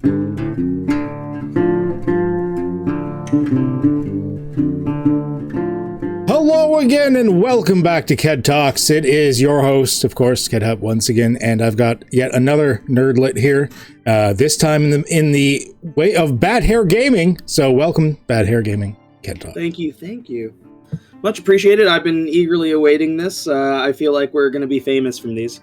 Hello again, and welcome back to QEDTalks. It is your host, of course, KedHub once again, and I've got yet another nerdlet here. This time in the way of BadHairGaming. So welcome, BadHairGaming, QEDTalks. Thank you. Much appreciated. I've been eagerly awaiting this. I feel like we're going to be famous from these.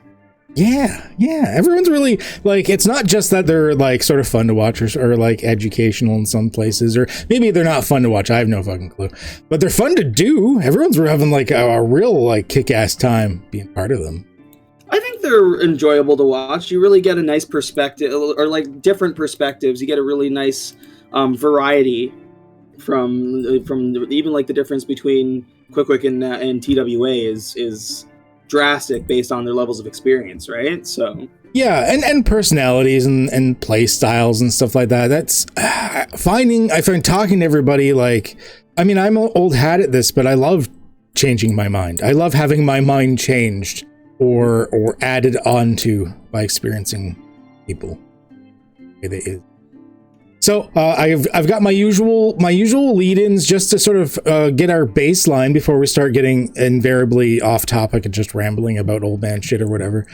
Yeah. Everyone's really, like, it's not just that they're, like, sort of fun to watch or like, educational in some places, or maybe they're not fun to watch. I have no fucking clue. But they're fun to do. Everyone's having, like, a real, like, kick-ass time being part of them. I think they're enjoyable to watch. You really get a nice perspective, or, like, different perspectives. You get a really nice variety from even, like, the difference between Quick and TWA is drastic based on their levels of experience, right? So yeah, and personalities and play styles and stuff like that. That's I find talking to everybody, like, I mean, I'm old hat at this, but I love changing my mind. I love having my mind changed or added onto by experiencing people. It is. So I've got my usual lead-ins just to sort of get our baseline before we start getting invariably off topic and just rambling about old man shit or whatever.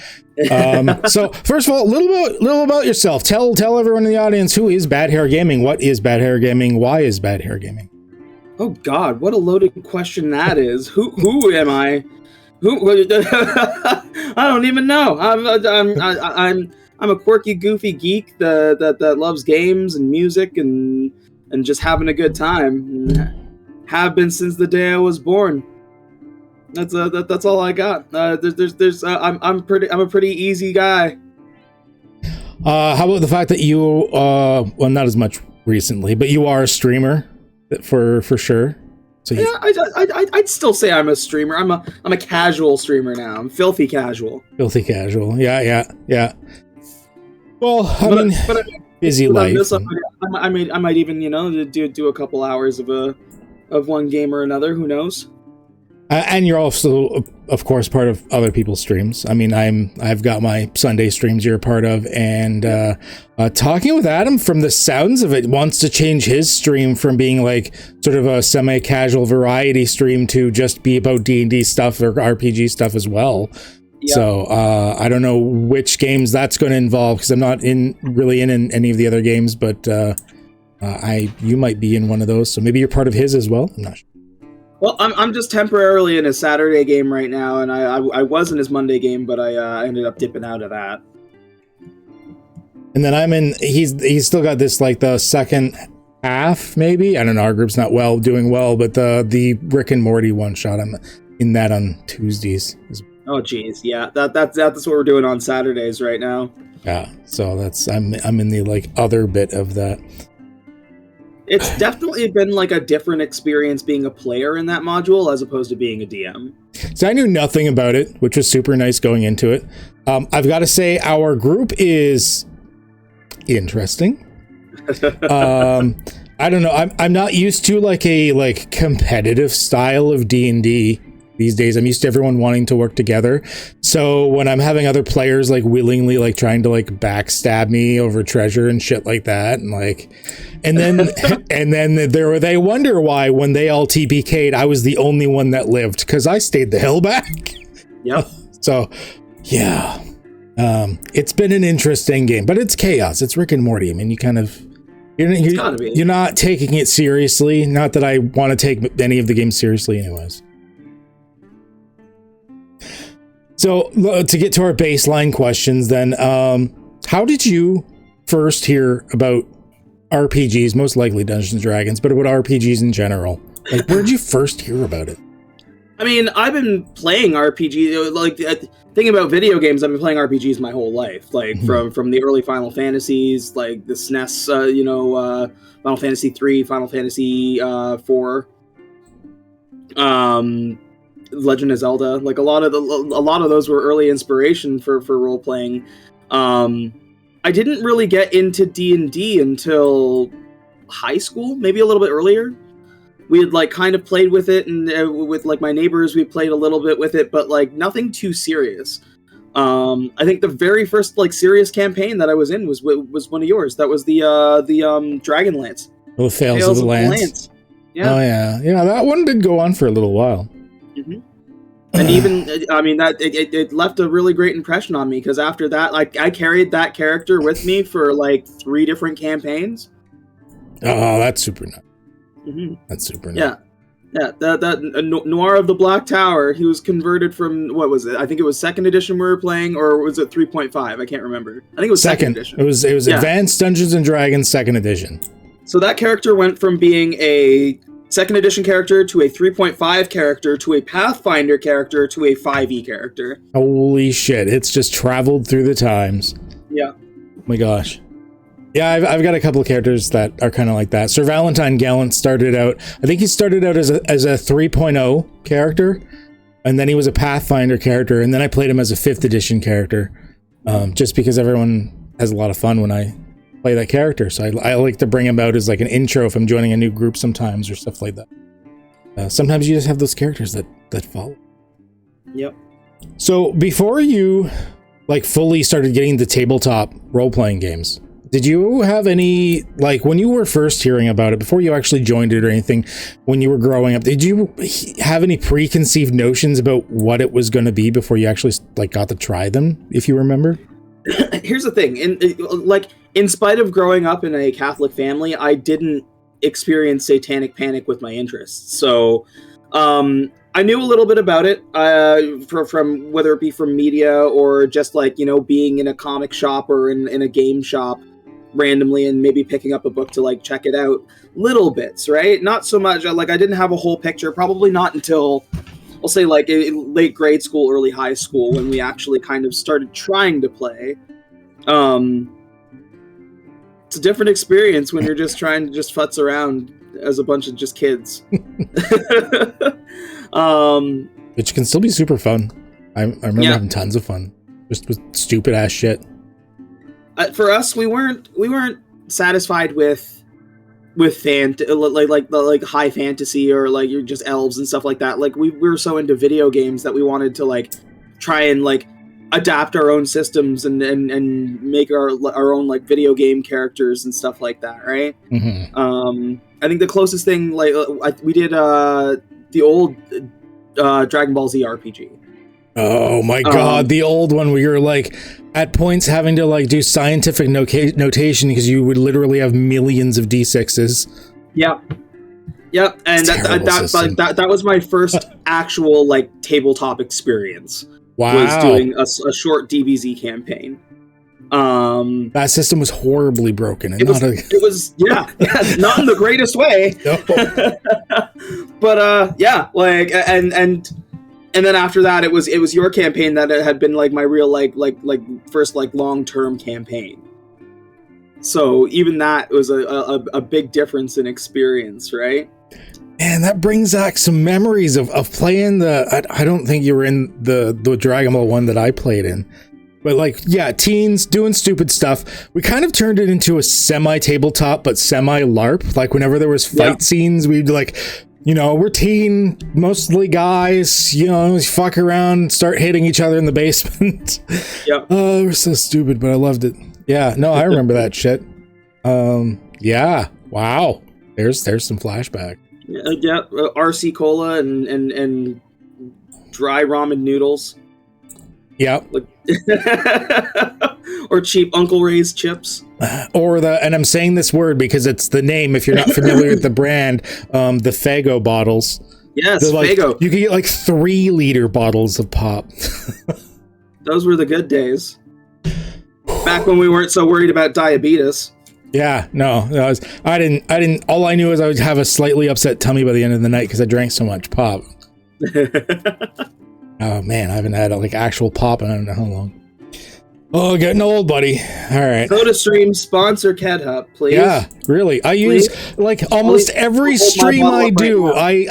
So first of all, a little about yourself. Tell everyone in the audience, who is BadHairGaming? What is BadHairGaming? Why is BadHairGaming? Oh God, what a loaded question that is. Who am I? I don't even know. I'm a quirky, goofy geek that loves games and music and just having a good time. Have been since the day I was born. That's all I got. I'm a pretty easy guy. How about the fact that you well, not as much recently, but you are a streamer for sure. So yeah, I'd still say I'm a streamer. I'm a casual streamer now. I'm filthy casual. Filthy casual. Yeah. Well, I mean, busy life. I might even, do a couple hours of one game or another. Who knows? And you're also, of course, part of other people's streams. I mean, I've got my Sunday streams you're a part of, and talking with Adam, from the sounds of it, wants to change his stream from being like sort of a semi-casual variety stream to just be about D&D stuff or RPG stuff as well. Yeah. So I don't know which games that's going to involve, because I'm not really in any of the other games, but you might be in one of those. So maybe you're part of his as well. I'm not sure. Well, I'm just temporarily in a Saturday game right now, and I was in his Monday game, but I ended up dipping out of that. And then I'm in. He's still got this, like, the second half, maybe. I don't know. Our group's not doing well, but the Rick and Morty one shot. I'm in that on Tuesdays. Oh geez, yeah, that's what we're doing on Saturdays right now. Yeah, so I'm in the, like, other bit of that. It's definitely been, like, a different experience being a player in that module as opposed to being a DM. So I knew nothing about it, which was super nice going into it. I've got to say, our group is interesting. I don't know. I'm not used to, like, a competitive style of D&D. These days, I'm used to everyone wanting to work together. So when I'm having other players, like, willingly, like, trying to, like, backstab me over treasure and shit like that, and then they wonder why, when they all TPK'd, I was the only one that lived, because I stayed the hell back. Yep. So yeah, it's been an interesting game, but it's chaos. It's Rick and Morty. I mean, you're not taking it seriously. Not that I want to take any of the games seriously, anyways. So to get to our baseline questions then, how did you first hear about RPGs, most likely Dungeons and Dragons, but about RPGs in general? Like, where did you first hear about it? I mean, I've been playing RPGs, like, thinking about video games, I've been playing RPGs my whole life, like, from the early Final Fantasies, like the SNES, Final Fantasy 3, Final Fantasy 4, Legend of Zelda. Like, a lot of those were early inspiration for role playing. I didn't really get into D&D until high school, maybe a little bit earlier. We had, like, kind of played with it, and with, like, my neighbors, we played a little bit with it, but, like, nothing too serious. I think the very first like serious campaign that I was in was one of yours. That was the Dragonlance. Oh, Tales of the Lance. Yeah. Oh yeah. That one did go on for a little while. Mm-hmm. And even, I mean, that it left a really great impression on me, because after that, like, I carried that character with me for like 3 different campaigns. Oh, that's super nice. Mm-hmm. That's super nice. Yeah. That Noir of the Black Tower, he was converted from, what was it? I think it was 2nd edition we were playing, or was it 3.5? I can't remember. I think it was 2nd edition. It was Advanced Dungeons and Dragons 2nd edition. So that character went from being a 2nd edition character to a 3.5 character to a Pathfinder character to a 5e character. Holy shit, it's just traveled through the times. Yeah. Oh my gosh. Yeah, I've got a couple of characters that are kind of like that. Sir Valentine Gallant started out, I think he started out as a 3.0 character, and then he was a Pathfinder character, and then I played him as a 5th edition character, just because everyone has a lot of fun when I play that character. So I like to bring him out as like an intro if I'm joining a new group sometimes, or stuff like that. Sometimes you just have those characters that follow. Yep. So before you like fully started getting the tabletop role-playing games, did you have any, like when you were first hearing about it, before you actually joined it or anything, when you were growing up, did you have any preconceived notions about what it was going to be before you actually like got to try them, if you remember? Here's the thing, in spite of growing up in a Catholic family, I didn't experience satanic panic with my interests. So I knew a little bit about it from whether it be from media or just like, you know, being in a comic shop or in a game shop randomly and maybe picking up a book to like check it out. Little bits, right? Not so much, like I didn't have a whole picture, probably not until, I'll say like in late grade school, early high school, when we actually kind of started trying to play. It's a different experience when you're just trying to just futz around as a bunch of just kids. Which can still be super fun. I remember having tons of fun just with stupid ass shit. For us, we weren't satisfied with like high fantasy or like you're just elves and stuff like that. Like we were so into video games that we wanted to like try and like adapt our own systems and make our own like video game characters and stuff like that, right? Mm-hmm. I think the closest thing like we did the old Dragon Ball Z RPG. Oh my god, the old one where you're like at points having to like do scientific notation because you would literally have millions of D6s. Yep, and that was my first actual like tabletop experience. Wow. Was doing a short DBZ campaign. That system was horribly broken. And it was not in the greatest way. No. But yeah, like and then after that, it was your campaign that had been like my real like first like long-term campaign. So even that was a big difference in experience, right? And that brings back some memories of playing the. I don't think you were in the Dragon Ball one that I played in, but like teens doing stupid stuff. We kind of turned it into a semi-tabletop but semi-LARP. Like whenever there was fight scenes, we'd like. You know, we're teen, mostly guys, you know, fuck around, start hitting each other in the basement. Yeah. Oh, we're so stupid, but I loved it. Yeah, no, I remember that shit. Yeah, wow. There's some flashback. Yeah, RC Cola and dry ramen noodles. Yeah. Like or cheap Uncle Ray's chips. Or and I'm saying this word because it's the name if you're not familiar with the brand, the Faygo bottles. Yes, Faygo. You can get like 3-liter bottles of pop. Those were the good days. Back when we weren't so worried about diabetes. Yeah, no, I didn't. All I knew is I would have a slightly upset tummy by the end of the night because I drank so much pop. Oh man, I haven't had like actual pop in I don't know how long. Oh, getting old, buddy. All right. SodaStream sponsor KEDHub, please. Yeah, really. I use like almost every stream I do. Right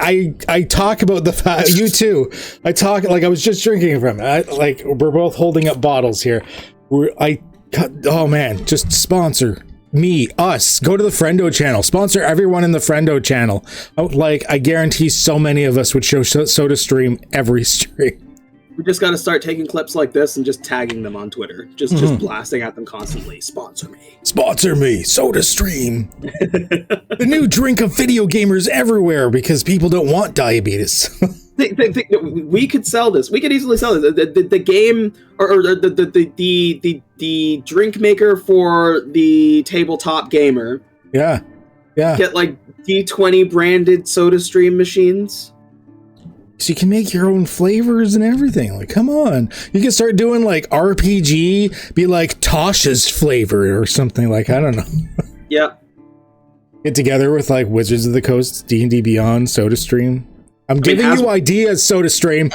I talk about the fact. You too. I talk like I was just drinking from it. Like we're both holding up bottles here. Oh man, just sponsor. Me, us, go to the Friendo channel, sponsor everyone in the Friendo channel. Like, I guarantee so many of us would show SodaStream every stream. We just got to start taking clips like this and just tagging them on Twitter. Just blasting at them constantly. Sponsor me. Sponsor me. SodaStream. The new drink of video gamers everywhere because people don't want diabetes. We could sell this. We could easily sell this. The game or the drink maker for the tabletop gamer. Yeah. Get like D20 branded SodaStream machines. So you can make your own flavors and everything. Like, come on. You can start doing like RPG, be like Tasha's flavor or something, like, I don't know. Yeah. Get together with like Wizards of the Coast, D&D Beyond, SodaStream. I'm giving you ideas, SodaStream.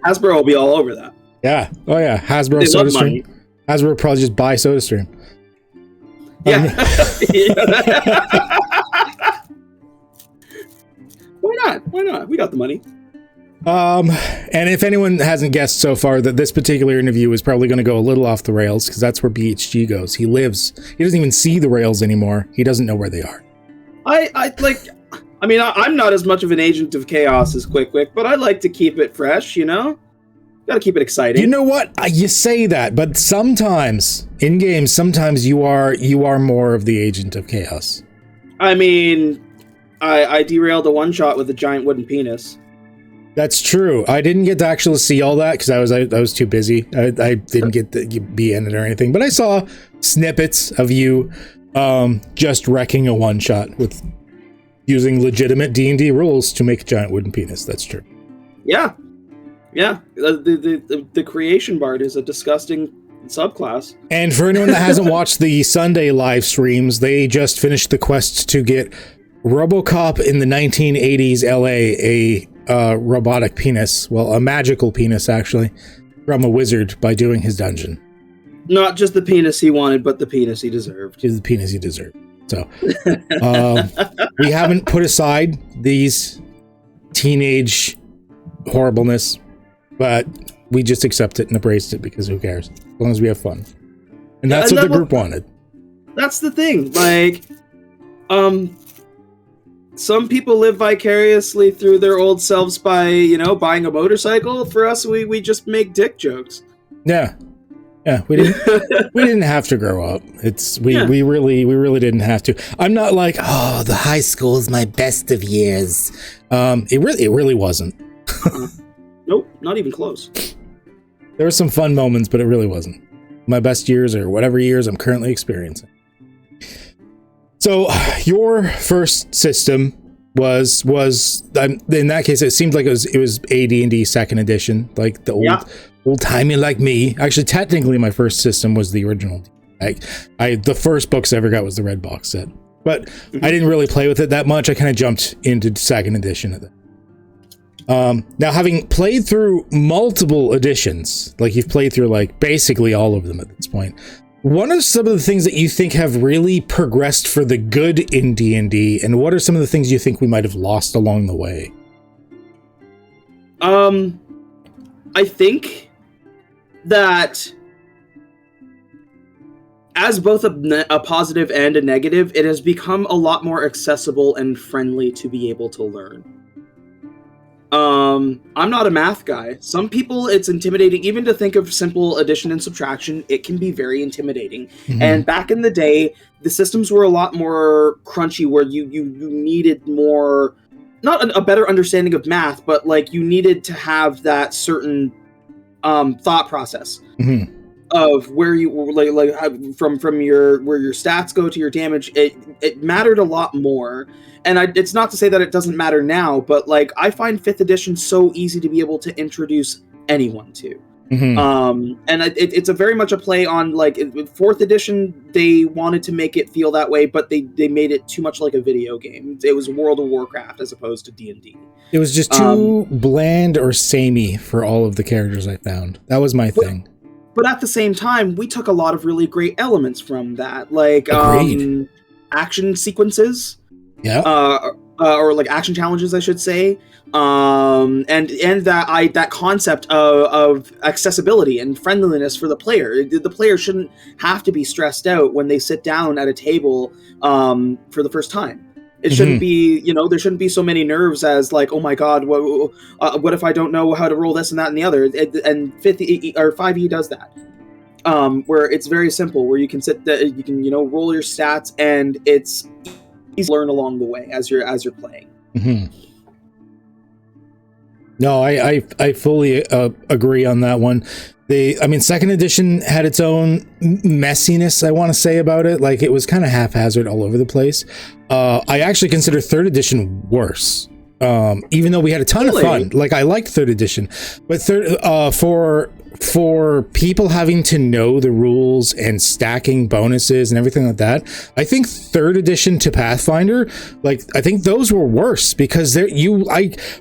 Hasbro will be all over that. Yeah. Oh yeah. Hasbro, SodaStream. Hasbro will probably just buy SodaStream. Yeah. Why not? We got the money. And if anyone hasn't guessed so far that this particular interview is probably going to go a little off the rails, because that's where BHG goes. He doesn't even see the rails anymore. He doesn't know where they are. I'm not as much of an agent of chaos as Quick, but I like to keep it fresh, you know? Gotta keep it exciting. You know what? You say that, but sometimes, in games, sometimes you are more of the agent of chaos. I mean, I derailed a one-shot with a giant wooden penis. That's true. I didn't get to actually see all that because I was too busy. I didn't get to be in it or anything, but I saw snippets of you just wrecking a one-shot with using legitimate D&D rules to make a giant wooden penis. That's true. Yeah. The creation bard is a disgusting subclass. And for anyone that hasn't watched the Sunday live streams, they just finished the quest to get RoboCop in the 1980s LA a robotic penis, well, a magical penis actually, from a wizard by doing his dungeon. Not just the penis he wanted, but the penis he deserved. Is the penis he deserved. So, we haven't put aside these teenage horribleness, but we just accept it and embraced it because who cares? As long as we have fun. And that's what the group wanted. That's the thing. Like, some people live vicariously through their old selves by, buying a motorcycle. For us, we just make dick jokes. Yeah. We didn't have to grow up. We really didn't have to. I'm not like, oh, the high school is my best of years. It really wasn't. Nope, not even close. There were some fun moments, but it really wasn't my best years or whatever years I'm currently experiencing. So your first system was in that case it seemed like it was AD&D second edition, like the old timey like me. Actually, technically my first system was the original. The first books I ever got was the red box set, but I didn't really play with it that much. I kind of jumped into second edition of it. Now, having played through multiple editions, like you've played through like basically all of them at this point, what are some of the things that you think have really progressed for the good in D&D, and what are some of the things you think we might have lost along the way? I think that as both a positive and a negative, it has become a lot more accessible and friendly to be able to learn. I'm not a math guy. Some people, it's intimidating. Even to think of simple addition and subtraction, it can be very intimidating. Mm-hmm. And back in the day, the systems were a lot more crunchy, where you needed more, not a better understanding of math, but like you needed to have that certain thought process. Mm-hmm. Of where you like from your where your stats go to your damage. It mattered a lot more. And it's not to say that it doesn't matter now, but like I find 5th edition so easy to be able to introduce anyone to. Mm-hmm. And it's a very much a play on like 4th edition. They wanted to make it feel that way, but they made it too much like a video game. It was World of Warcraft as opposed to D&D. It was just too bland or samey for all of the characters I found. That was my thing. But at the same time, we took a lot of really great elements from that, like action sequences. Yeah. Or like action challenges, I should say. And that concept of accessibility and friendliness for the player. The player shouldn't have to be stressed out when they sit down at a table for the first time. It shouldn't be, there shouldn't be so many nerves as like, oh my god, what if I don't know how to roll this and that and the other? And 5e does that, where it's very simple, where you can roll your stats, and it's easy to learn along the way as you're playing. No, I fully agree on that one. Second edition had its own messiness, I want to say, about it. Like, it was kind of haphazard all over the place. I actually consider third edition worse. Even though we had a ton of fun. Like, I liked third edition. But for people having to know the rules and stacking bonuses and everything like that, I think third edition to Pathfinder, like, I think those were worse, because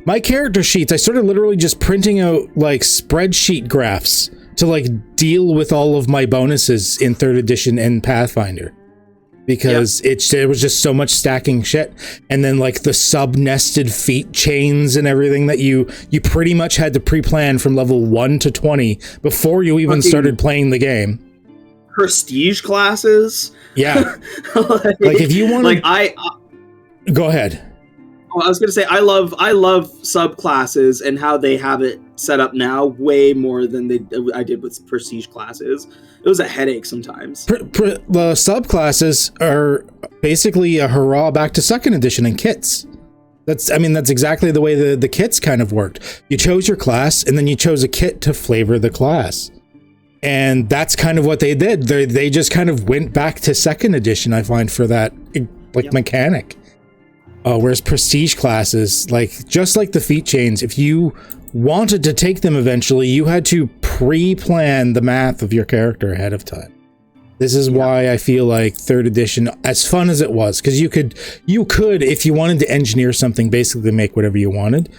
my character sheets, I started literally just printing out like spreadsheet graphs to like deal with all of my bonuses in third edition and Pathfinder, because it was just so much stacking shit. And then like the sub-nested feat chains and everything that you pretty much had to pre-plan from level 1 to 20 before you even started playing the game. Prestige classes. Yeah. like if you want to... Go ahead. Oh, I was going to say, I love subclasses and how they have it set up now way more than I did with prestige classes. It was a headache sometimes. The subclasses are basically a hurrah back to second edition and kits. That's exactly the way the kits kind of worked. You chose your class, and then you chose a kit to flavor the class. And that's kind of what they did. They just kind of went back to second edition, I find, for that mechanic. Whereas prestige classes, just like the feat chains, if you wanted to take them eventually, you had to pre-plan the math of your character ahead of time. This is why I feel like third edition, as fun as it was, because you could, if you wanted to engineer something, basically make whatever you wanted.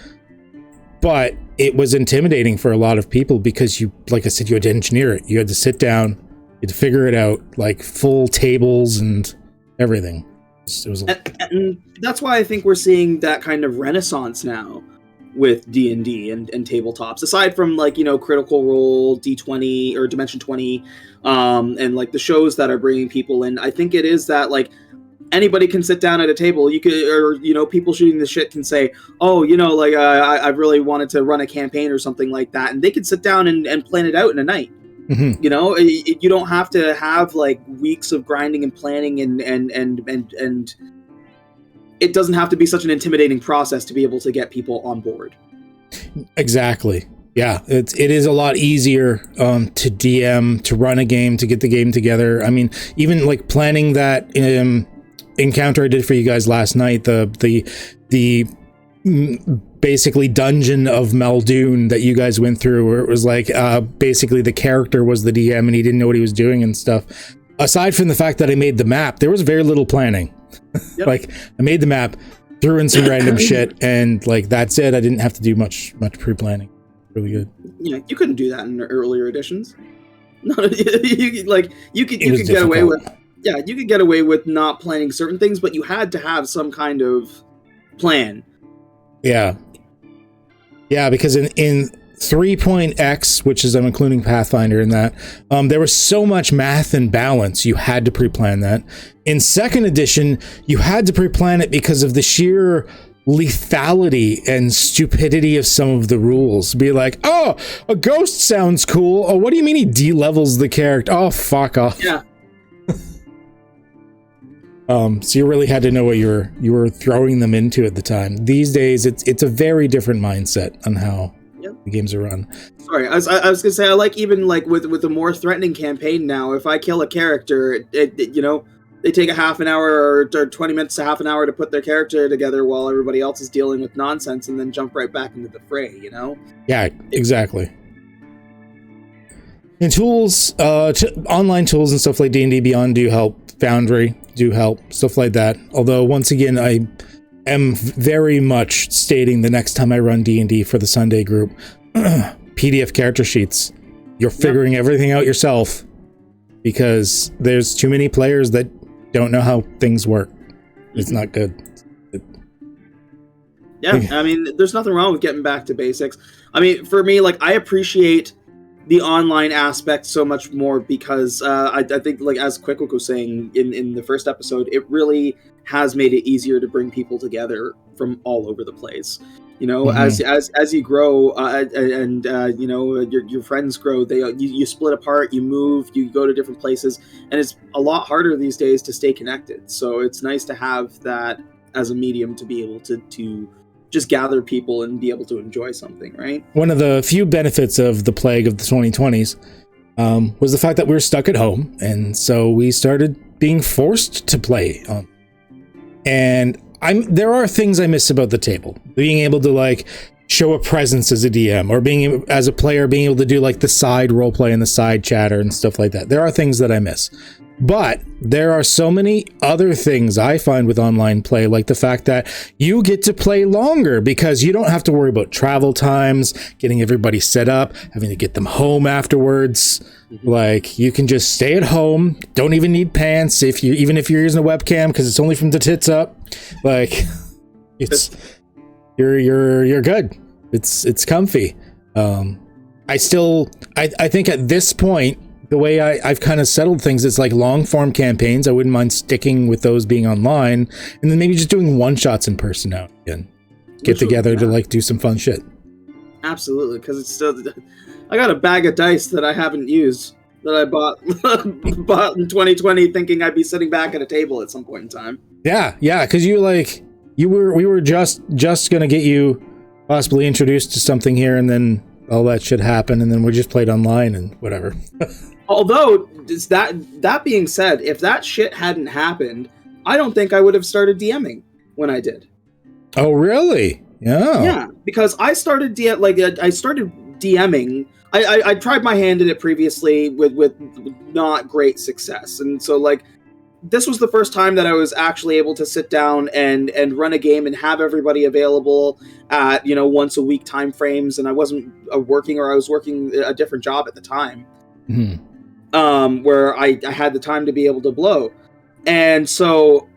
But it was intimidating for a lot of people because like I said, you had to engineer it. You had to sit down, you had to figure it out, like full tables and everything. And that's why I think we're seeing that kind of renaissance now with D&D and tabletops, aside from Critical Role, D20 or Dimension 20, and like the shows that are bringing people in. I think it is that like anybody can sit down at a table. You could, or people shooting the shit can say, oh, I really wanted to run a campaign or something like that, and they can sit down and plan it out in a night. Mm-hmm. You don't have to have like weeks of grinding and planning and it doesn't have to be such an intimidating process to be able to get people on board. Exactly. Yeah, it is a lot easier to DM, to run a game, to get the game together. I mean, even like planning that encounter I did for you guys last night, the basically dungeon of Muldoon that you guys went through, where it was like basically the character was the DM and he didn't know what he was doing and stuff. Aside from the fact that I made the map, there was very little planning. Yep. Like, I made the map, threw in some random shit, and like that's it. I didn't have to do much pre-planning. Really good. Yeah, you couldn't do that in earlier editions. No, you could get away with. Yeah, you could get away with not planning certain things, but you had to have some kind of plan. Yeah, because in 3.x, which is I'm including Pathfinder in that, there was so much math and balance, you had to pre-plan that. In second edition, you had to pre-plan it because of the sheer lethality and stupidity of some of the rules. Be like, oh, a ghost sounds cool. Oh, what do you mean he de-levels the character? Oh, fuck off. Yeah. So you really had to know what you were throwing them into at the time. These days, it's a very different mindset on how the games are run. Sorry, I was gonna say, I like even like with a more threatening campaign now. If I kill a character, they take a half an hour or 20 minutes to half an hour to put their character together while everybody else is dealing with nonsense, and then jump right back into the fray. Yeah, exactly. And tools, online tools and stuff like D&D Beyond do help. Foundry do help, stuff like that. Although, once again, I am very much stating the next time I run D&D for the Sunday group, PDF character sheets. You're figuring everything out yourself, because there's too many players that don't know how things work. It's not good. Yeah, I mean, there's nothing wrong with getting back to basics. I mean, for me, like, I appreciate the online aspect so much more, because I think, like as Quickwick was saying in the first episode, it really has made it easier to bring people together from all over the place. You know, as you grow and you know, your friends grow, you split apart, you move, you go to different places, and it's a lot harder these days to stay connected. So it's nice to have that as a medium to be able to just gather people and be able to enjoy something, right? One of the few benefits of the plague of the 2020s was the fact that we were stuck at home, and so we started being forced to play. And there are things I miss about the table. Being able to like show a presence as a DM, or as a player, being able to do like the side roleplay and the side chatter and stuff like that. There are things that I miss. But there are so many other things I find with online play, like the fact that you get to play longer because you don't have to worry about travel times, getting everybody set up, having to get them home afterwards. Like, you can just stay at home, don't even need pants even if you're using a webcam, because it's only from the tits up. Like, you're good. It's comfy. I think at this point, the way I've kind of settled things is like long form campaigns. I wouldn't mind sticking with those being online, and then maybe just doing one shots in person now and get together to like do some fun shit. Absolutely, because it's still, I got a bag of dice that I haven't used that I bought in 2020, thinking I'd be sitting back at a table at some point in time. Yeah, because we were just gonna get you possibly introduced to something here, and then all that shit happened, and then we just played online and whatever. Although, that being said, if that shit hadn't happened, I don't think I would have started DMing when I did. Oh, really? Yeah. Yeah, because I started DMing. I tried my hand at it previously with not great success, and so like this was the first time that I was actually able to sit down and run a game and have everybody available at, you know, once a week time frames, and I wasn't working, or I was working a different job at the time. Mm-hmm. Where I had the time to be able to blow. And so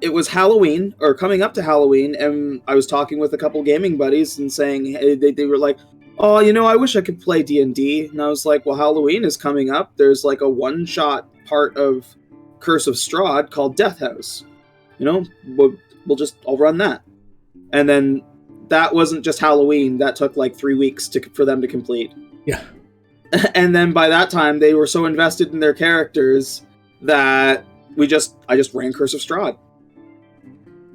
it was Halloween, or coming up to Halloween, and I was talking with a couple gaming buddies and saying, hey, they were like, oh, you know, I wish I could play D&D. And I was like, well, Halloween is coming up. There's like a one-shot part of Curse of Strahd called Death House. You know, I'll run that. And then that wasn't just Halloween. That took like 3 weeks for them to complete. Yeah. And then by that time, they were so invested in their characters that I just ran Curse of Strahd.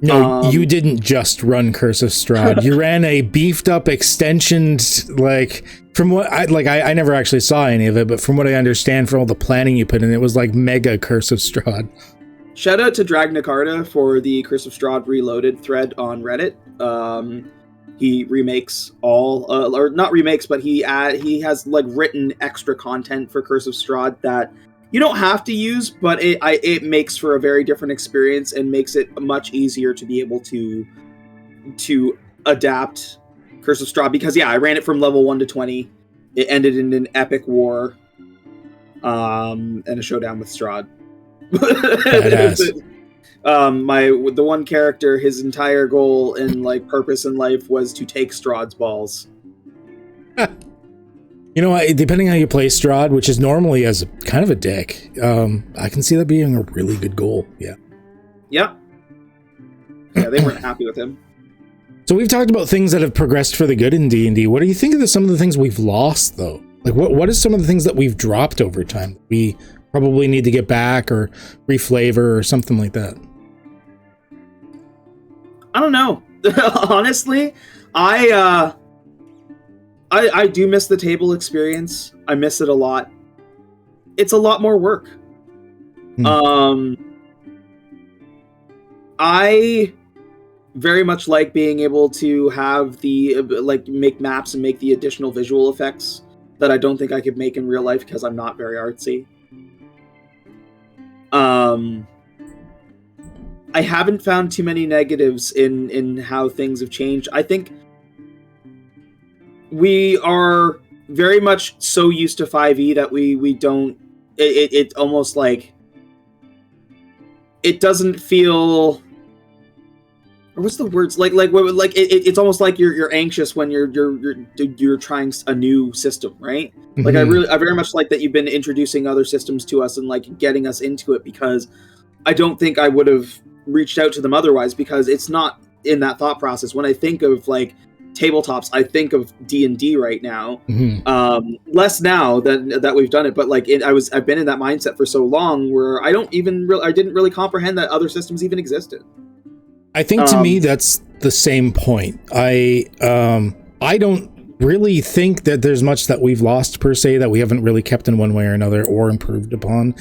No, you didn't just run Curse of Strahd. You ran a beefed up extensioned, like, from what I never actually saw any of it, but from what I understand from all the planning you put in, it was like mega Curse of Strahd. Shout out to Dragnacarta for the Curse of Strahd Reloaded thread on Reddit. He remakes or not remakes, but he has like written extra content for Curse of Strahd that you don't have to use, but it makes for a very different experience and makes it much easier to be able to adapt Curse of Strahd. Because I ran it from level 1 to 20. It ended in an epic war, and a showdown with Strahd. Badass. The one character, his entire goal and like purpose in life was to take Strahd's balls. You know, depending on how you play Strahd, which is normally as kind of a dick, I can see that being a really good goal. Yeah. Yeah, they weren't happy with him. So we've talked about things that have progressed for the good in D&D. What do you think of some of the things we've lost, though? Like, what is some of the things that we've dropped over time that we probably need to get back or reflavor or something like that? I don't know. Honestly, I do miss the table experience. I miss it a lot. It's a lot more work. I very much like being able to have the make maps and make the additional visual effects that I don't think I could make in real life because I'm not very artsy. I haven't found too many negatives in how things have changed. I think we are very much so used to 5e that we don't... It almost like... It doesn't feel... what's the words it's almost like you're anxious when you're trying a new system, right? Mm-hmm. Like I very much like that you've been introducing other systems to us and like getting us into it, because I don't think I would have reached out to them otherwise, because it's not in that thought process. When I think of like tabletops, I think of D&D right now. Mm-hmm. Less now that we've done it, but like I've been in that mindset for so long where I didn't really comprehend that other systems even existed. I think to me that's the same point. I don't really think that there's much that we've lost per se that we haven't really kept in one way or another or improved upon,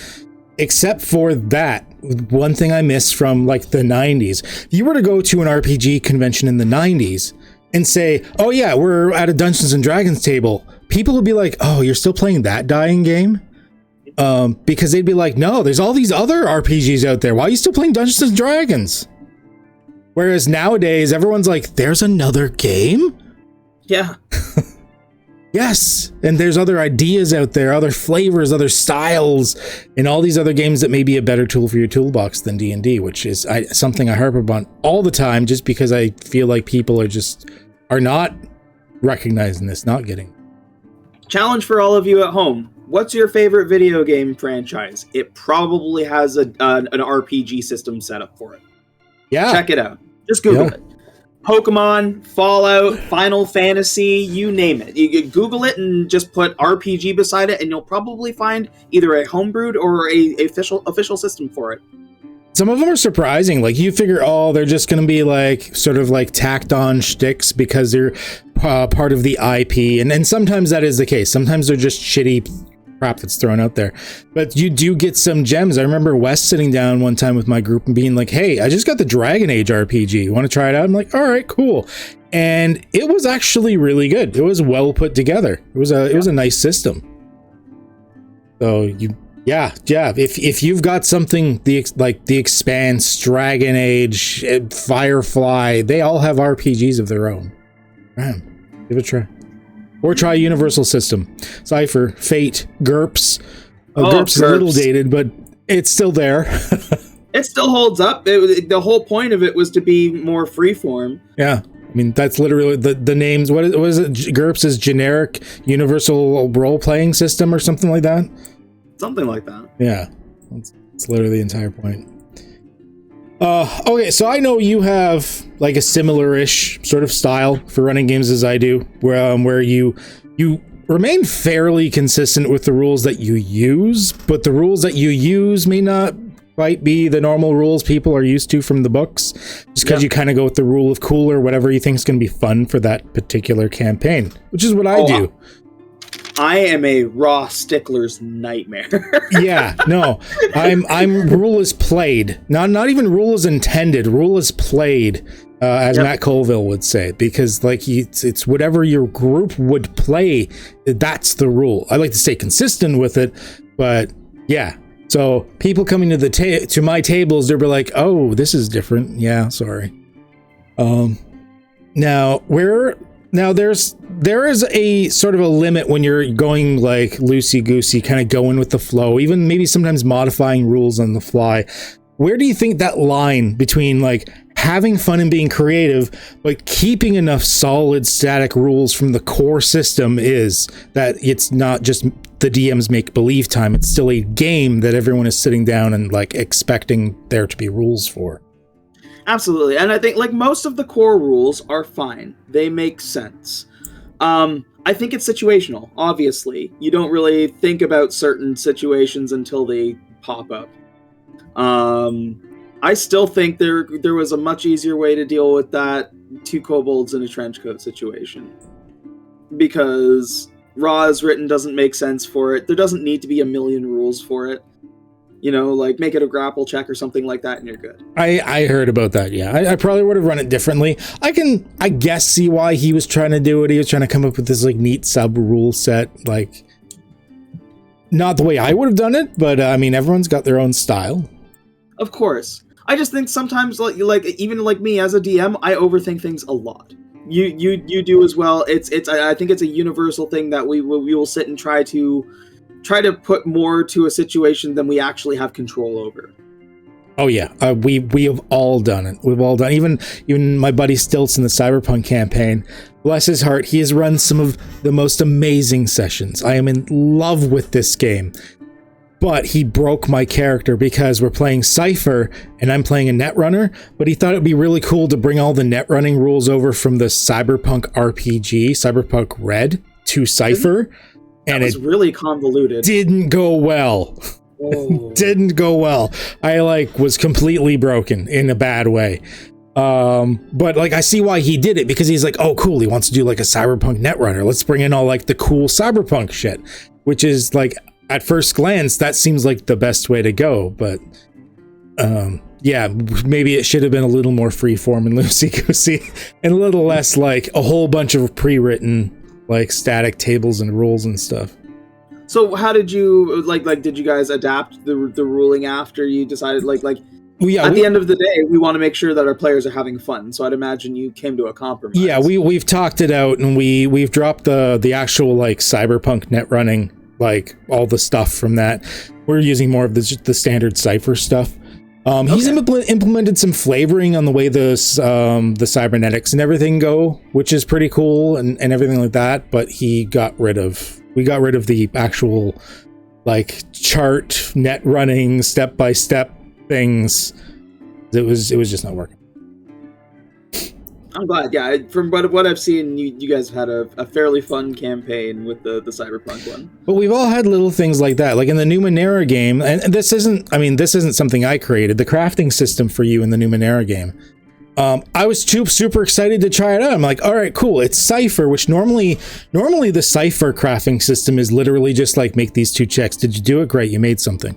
except for that one thing I missed from like the 90s. If you were to go to an RPG convention in the 90s and say, oh yeah, we're at a Dungeons and Dragons table, people would be like, oh, you're still playing that dying game? Because they'd be like, no, there's all these other RPGs out there. Why are you still playing Dungeons and Dragons? Whereas nowadays, everyone's like, there's another game? Yeah. Yes. And there's other ideas out there, other flavors, other styles, and all these other games that may be a better tool for your toolbox than D&D, which is something I harp upon all the time, just because I feel like people are not recognizing this, not getting. Challenge for all of you at home. What's your favorite video game franchise? It probably has an RPG system set up for it. Yeah. Check it out. Just Google it. Pokemon, Fallout, Final Fantasy, you name it. You Google it and just put RPG beside it, and you'll probably find either a homebrewed or a official system for it. Some of them are surprising. Like, you figure, oh, they're just going to be like sort of like tacked on shticks because they're part of the IP. And sometimes that is the case. Sometimes they're just shitty crap that's thrown out there. But you do get some gems. I remember Wes sitting down one time with my group and being like, hey, I just got the Dragon Age RPG. You want to try it out? I'm like, all right, cool. And it was actually really good. It was well put together. It was a nice system. So yeah. If you've got something like the Expanse, Dragon Age, Firefly, they all have RPGs of their own. Man, give it a try. Or try Universal System. Cypher, Fate, GURPS. GURPS is a little dated, but it's still there. It still holds up. The whole point of it was to be more freeform. Yeah. I mean, that's literally the names. What is it? GURPS is Generic Universal Role-Playing System or something like that? Something like that. Yeah. It's literally the entire point. Okay, so I know you have like a similar-ish sort of style for running games as I do, where you remain fairly consistent with the rules that you use, but the rules that you use may not quite be the normal rules people are used to from the books, just because you kind of go with the rule of cool or whatever you think is going to be fun for that particular campaign, which is what I do. I am a raw stickler's nightmare. Yeah, no, I'm rule is played, not even rule is intended. Rule is played, as Matt Colville would say, because like it's whatever your group would play. That's the rule. I like to stay consistent with it, but yeah. So people coming to to my tables, they'll be like, "Oh, this is different." Yeah, sorry. Now there is a sort of a limit when you're going like loosey-goosey, kind of going with the flow, even maybe sometimes modifying rules on the fly. Where do you think that line between like having fun and being creative, but keeping enough solid static rules from the core system is, that it's not just the DM's make-believe time, it's still a game that everyone is sitting down and like expecting there to be rules for? Absolutely. And I think like most of the core rules are fine. They make sense. I think it's situational, obviously. You don't really think about certain situations until they pop up. I still think there was a much easier way to deal with that 2 kobolds in a trench coat situation. Because raw as written doesn't make sense for it. There doesn't need to be a million rules for it. You know, like make it a grapple check or something like that and you're good. I heard about that, yeah. I probably would have run it differently. I guess, see why he was trying to do it. He was trying to come up with this like neat sub-rule set. Like, not the way I would have done it, but I mean, everyone's got their own style. Of course. I just think sometimes, like even like me as a DM, I overthink things a lot. You do as well. I think it's a universal thing that we will sit and try to put more to a situation than we actually have control over. Oh yeah, we have all done it. We've all done, even my buddy Stilts in the Cyberpunk campaign. Bless his heart, he has run some of the most amazing sessions. I am in love with this game. But he broke my character because we're playing Cypher and I'm playing a netrunner, but he thought it'd be really cool to bring all the netrunning rules over from the Cyberpunk RPG, Cyberpunk Red, to Cypher. And it was really convoluted. Didn't go well. Oh. Didn't go well. I was completely broken in a bad way. But I see why he did it, because he's like, oh cool, he wants to do a Cyberpunk netrunner. Let's bring in all the cool Cyberpunk shit, which is at first glance, that seems like the best way to go, but yeah, maybe it should have been a little more freeform and loosey-goosey, and a little less a whole bunch of pre-written static tables and rules and stuff. So how did you did you guys adapt the ruling after you decided at the end of the day, we want to make sure that our players are having fun, so I'd imagine you came to a compromise. Yeah, we've talked it out, and we've dropped the actual Cyberpunk net running, all the stuff from that. We're using more of the standard Cypher stuff. He's implemented some flavoring on the way the cybernetics and everything go, which is pretty cool and everything like that. But we got rid of the actual chart net running step by step things. It was just not working. I'm glad. Yeah, from what I've seen, you guys have had a fairly fun campaign with the Cyberpunk one. But we've all had little things like that, in the Numenera game. And this isn't something I created. The crafting system for you in the Numenera game. I was super excited to try it out. I'm like, all right, cool. It's Cypher, which normally the Cypher crafting system is literally just make these 2 checks. Did you do it? Great, you made something.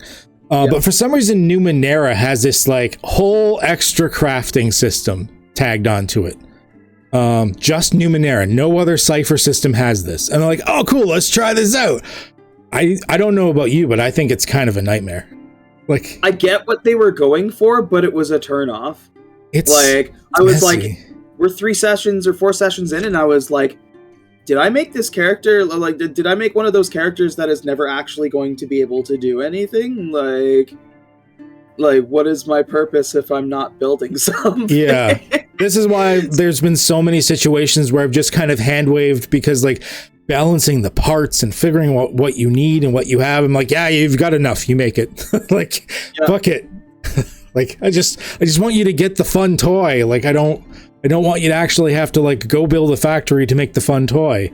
But for some reason, Numenera has this whole extra crafting system tagged onto it. Just Numenera. No other Cypher system has this. And I'm like, oh cool, let's try this out. I don't know about you, but I think it's kind of a nightmare. I get what they were going for, but it was a turnoff. It's I was messy. We're 3 sessions or 4 sessions in, and I was like, did I make this character did I make one of those characters that is never actually going to be able to do anything? What is my purpose if I'm not building something? Yeah. This is why there's been so many situations where I've just kind of hand-waved, because balancing the parts and figuring out what you need and what you have, I'm like, yeah, you've got enough, you make it. Fuck it. I just want you to get the fun toy. I don't want you to actually have to go build a factory to make the fun toy.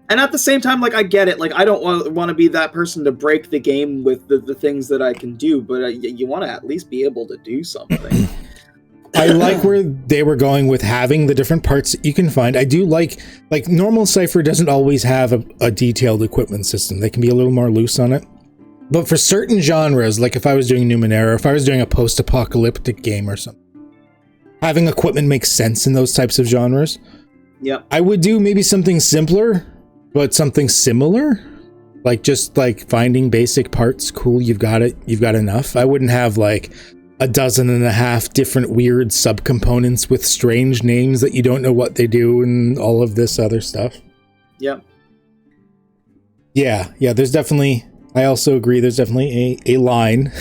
And at the same time, I get it. I don't want to be that person to break the game with the things that I can do, but you want to at least be able to do something. I like where they were going with having the different parts that you can find. I do like normal Cypher doesn't always have a detailed equipment system. They can be a little more loose on it. But for certain genres, if I was doing Numenera, if I was doing a post-apocalyptic game or something, having equipment makes sense in those types of genres. Yep. I would do maybe something simpler, but something similar. Just finding basic parts. Cool, you've got it. You've got enough. I wouldn't have 12 different weird subcomponents with strange names that you don't know what they do and all of this other stuff. Yep. Yeah, there's definitely... I also agree, there's definitely a line.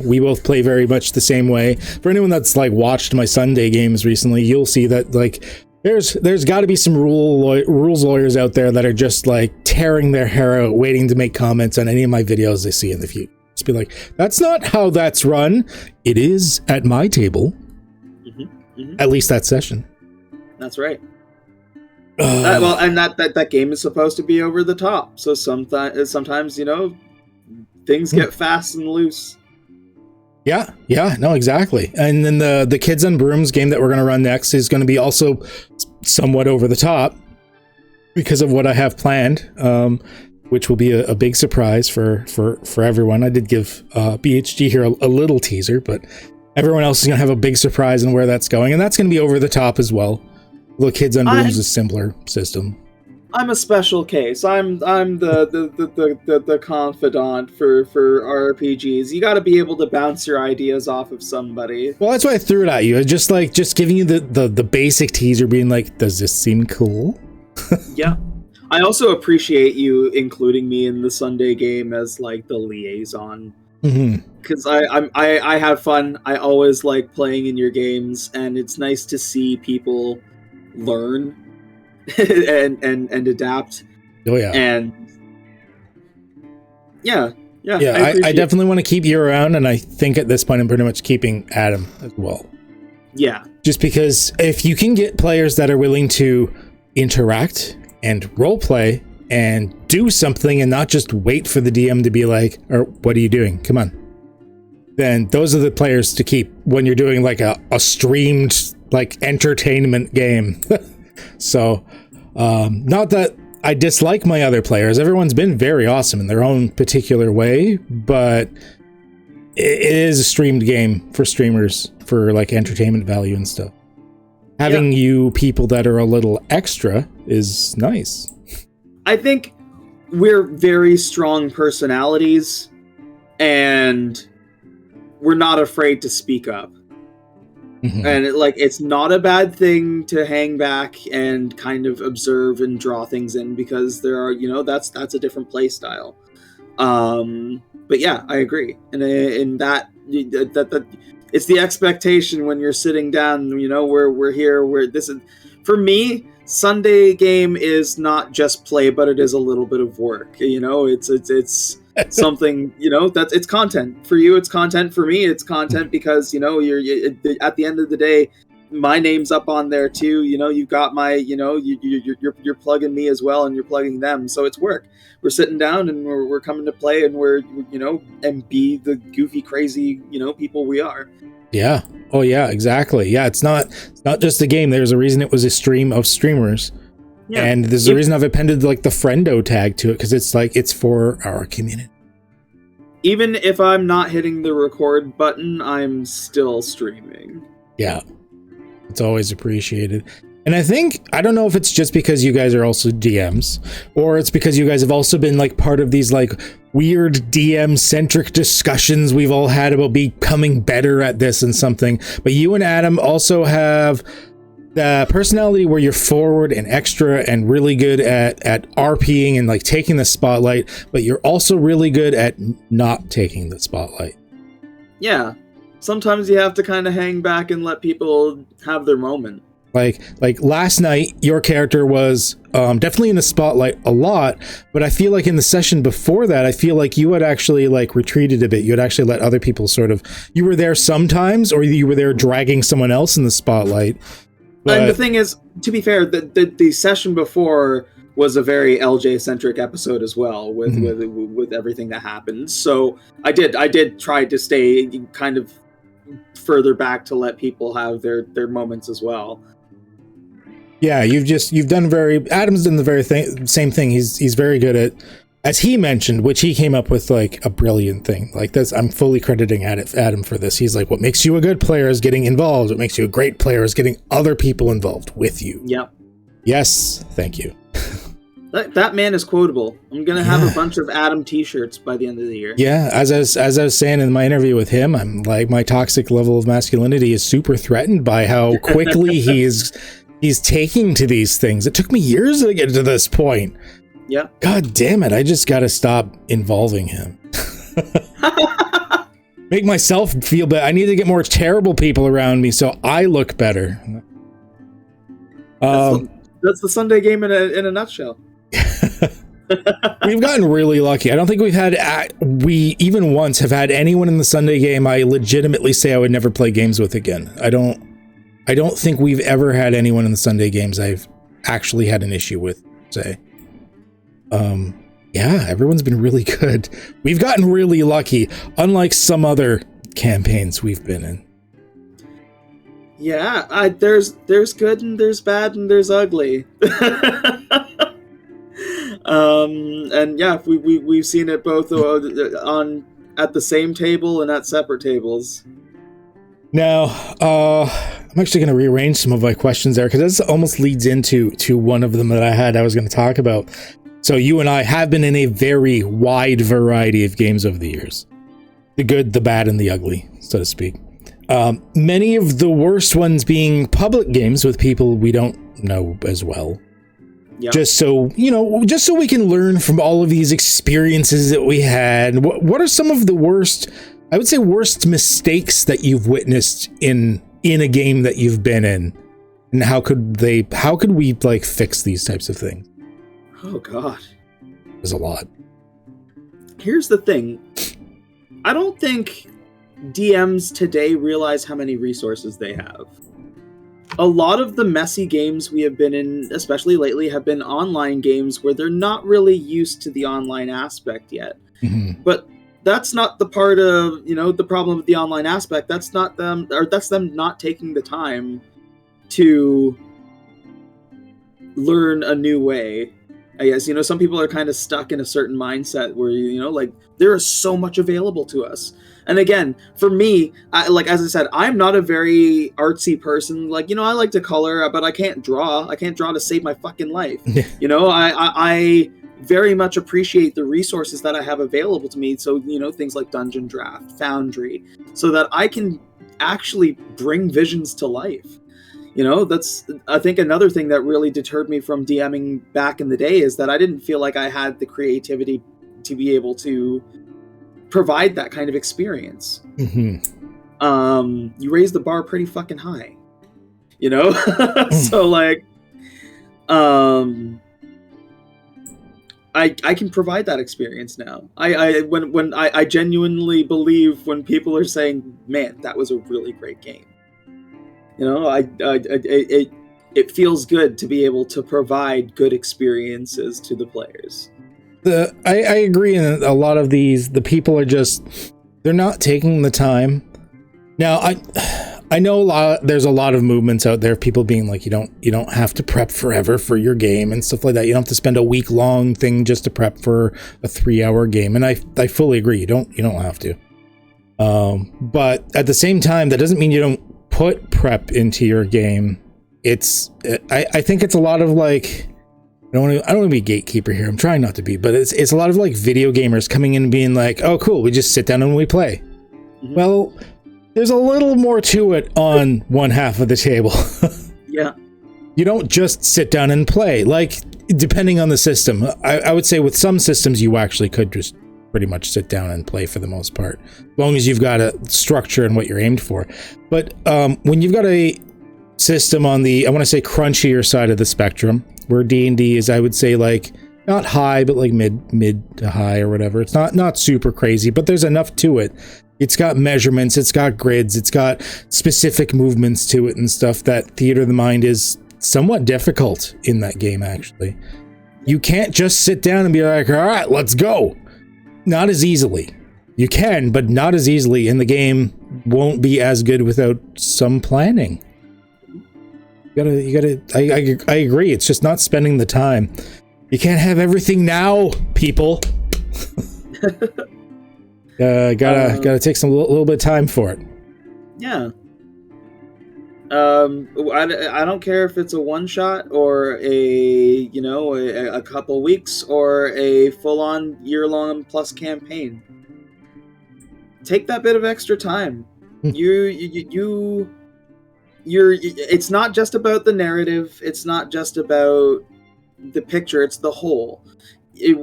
We both play very much the same way. For anyone that's watched my Sunday games recently, you'll see that there's got to be some rules lawyers out there that are just tearing their hair out, waiting to make comments on any of my videos they see in the future. Just be like, that's not how that's run. It is at my table. At least that session. That's right. That game is supposed to be over the top. So sometimes things get fast and loose. Yeah, no, exactly. And then the Kids on Brooms game that we're going to run next is going to be also somewhat over the top because of what I have planned, which will be a big surprise for everyone. I did give BHG here a little teaser, but everyone else is going to have a big surprise in where that's going, and that's going to be over the top as well. The Kids on Brooms is a simpler system. I'm a special case. I'm the confidant for RPGs. You got to be able to bounce your ideas off of somebody. Well, that's why I threw it at you. Just giving you the basic teaser, being like, does this seem cool? Yeah. I also appreciate you including me in the Sunday game as the liaison Because I have fun. I always like playing in your games, and it's nice to see people learn and adapt. Oh yeah. And yeah. I definitely want to keep you around, and I think at this point I'm pretty much keeping Adam as well. Yeah. Just because if you can get players that are willing to interact and roleplay and do something and not just wait for the DM to be like, or what are you doing? Come on. Then those are the players to keep when you're doing like a streamed like entertainment game. So not that I dislike my other players. Everyone's been very awesome in their own particular way, but it is a streamed game for streamers for like entertainment value and stuff. Having you people that are a little extra is nice. I think we're very strong personalities, and we're not afraid to speak up. And it's not a bad thing to hang back and kind of observe and draw things in, because there are, that's a different play style. But yeah, I agree. And in that it's the expectation when you're sitting down, we're here, this is, for me, Sunday game is not just play, but it is a little bit of work. It's something, that's, it's content. For you, it's content. For me, it's content because, you're at the end of the day, my name's up on there too. You've got my, you're plugging me as well, and you're plugging them. So it's work. We're sitting down and we're coming to play, and we're, and be the goofy, crazy, people we are. Yeah. Oh yeah, exactly. Yeah. It's not just a game. There's a reason it was a stream of streamers. Yeah. And there's a reason I've appended like the friendo tag to it, because it's like, it's for our community. Even if I'm not hitting the record button, I'm still streaming. Yeah. It's always appreciated. And I don't know if it's just because you guys are also DMs, or it's because you guys have also been like part of these like weird DM-centric discussions we've all had about becoming better at this and something. But you and Adam also have the personality where you're forward and extra and really good at RPing and like taking the spotlight, but you're also really good at not taking the spotlight. Yeah. Sometimes you have to kind of hang back and let people have their moment. Like last night, your character was definitely in the spotlight a lot, but I feel like in the session before that, I feel like you had actually like retreated a bit. You had actually let other people you were there sometimes, or you were there dragging someone else in the spotlight. But... And the thing is, to be fair, the session before was a very LJ-centric episode as well, with everything that happened. So I did try to stay kind of further back to let people have their moments as well. Yeah, you've done Adam's done the very same thing. He's very good at, as he mentioned, which he came up with like a brilliant thing. Like this, I'm fully crediting Adam for this. He's like, what makes you a good player is getting involved. What makes you a great player is getting other people involved with you. Yep. Yes, thank you. That man is quotable. I'm gonna have a bunch of Adam t-shirts by the end of the year. Yeah, as I was saying in my interview with him, I'm like, my toxic level of masculinity is super threatened by how quickly he's taking to these things. It took me years to get to this point. Yeah. God damn it, I just gotta stop involving him. Make myself feel better. I need to get more terrible people around me so I look better. That's the Sunday game in a nutshell. We've gotten really lucky. I don't think we even once have had anyone in the Sunday game I legitimately say I would never play games with again. I don't think we've ever had anyone in the Sunday games I've actually had an issue with, say. Yeah, everyone's been really good. We've gotten really lucky, unlike some other campaigns we've been in. Yeah, there's good and there's bad and there's ugly. And yeah, we've seen it both at the same table and at separate tables. Now, I'm actually going to rearrange some of my questions there, because this almost leads into one of them that I was going to talk about. So you and I have been in a very wide variety of games over the years. The good, the bad, and the ugly, so to speak. Many of the worst ones being public games with people we don't know as well. Yep. just so, just so we can learn from all of these experiences that we had. What are some of the worst mistakes that you've witnessed in a game that you've been in? And how could we like fix these types of things? Oh God. There's a lot. Here's the thing. I don't think DMs today realize how many resources they have. A lot of the messy games we have been in, especially lately, have been online games where they're not really used to the online aspect yet. Mm-hmm. But that's not the part of, the problem with the online aspect. That's not them, or that's them not taking the time to learn a new way. I guess, some people are kind of stuck in a certain mindset where, like, there is so much available to us. And again, for me, as I said, I'm not a very artsy person. Like, I like to color, but I can't draw. I can't draw to save my fucking life. I very much appreciate the resources that I have available to me. So, things like Dungeon Draft, Foundry, so that I can actually bring visions to life. That's, I think, another thing that really deterred me from DMing back in the day is that I didn't feel like I had the creativity to be able to provide that kind of experience. Mm-hmm. You raise the bar pretty fucking high, so like, I can provide that experience now. When I genuinely believe when people are saying, man, that was a really great game. It feels good to be able to provide good experiences to the players. I agree. In a lot of these, the people are they're not taking the time. Now, I know there's a lot of movements out there of people being like, you don't have to prep forever for your game and stuff like that. You don't have to spend a week-long thing just to prep for a 3-hour game. And I fully agree. You don't have to. But at the same time, that doesn't mean you don't put prep into your game. I think it's a lot of like, I don't want to be a gatekeeper here. I'm trying not to be, but it's a lot of like video gamers coming in and being like, oh cool, we just sit down and we play. Mm-hmm. Well, there's a little more to it on one half of the table. Yeah. You don't just sit down and play. Like, depending on the system, I would say with some systems you actually could just pretty much sit down and play for the most part, as long as you've got a structure and what you're aimed for. But when you've got a system on the, I want to say, crunchier side of the spectrum, where D&D is, I would say, like, not high, but like mid to high or whatever. It's not super crazy, but there's enough to it. It's got measurements, it's got grids, it's got specific movements to it and stuff. That theater of the mind is somewhat difficult in that game, actually. You can't just sit down and be like, all right, let's go. Not as easily. You can, but not as easily, and the game won't be as good without some planning. You gotta. I agree. It's just not spending the time. You can't have everything now, people. Gotta take some little bit of time for it. Yeah. I don't care if it's a one shot or a couple weeks or a full-on year-long plus campaign. Take that bit of extra time. You're it's not just about the narrative, it's not just about the picture, it's the whole. It's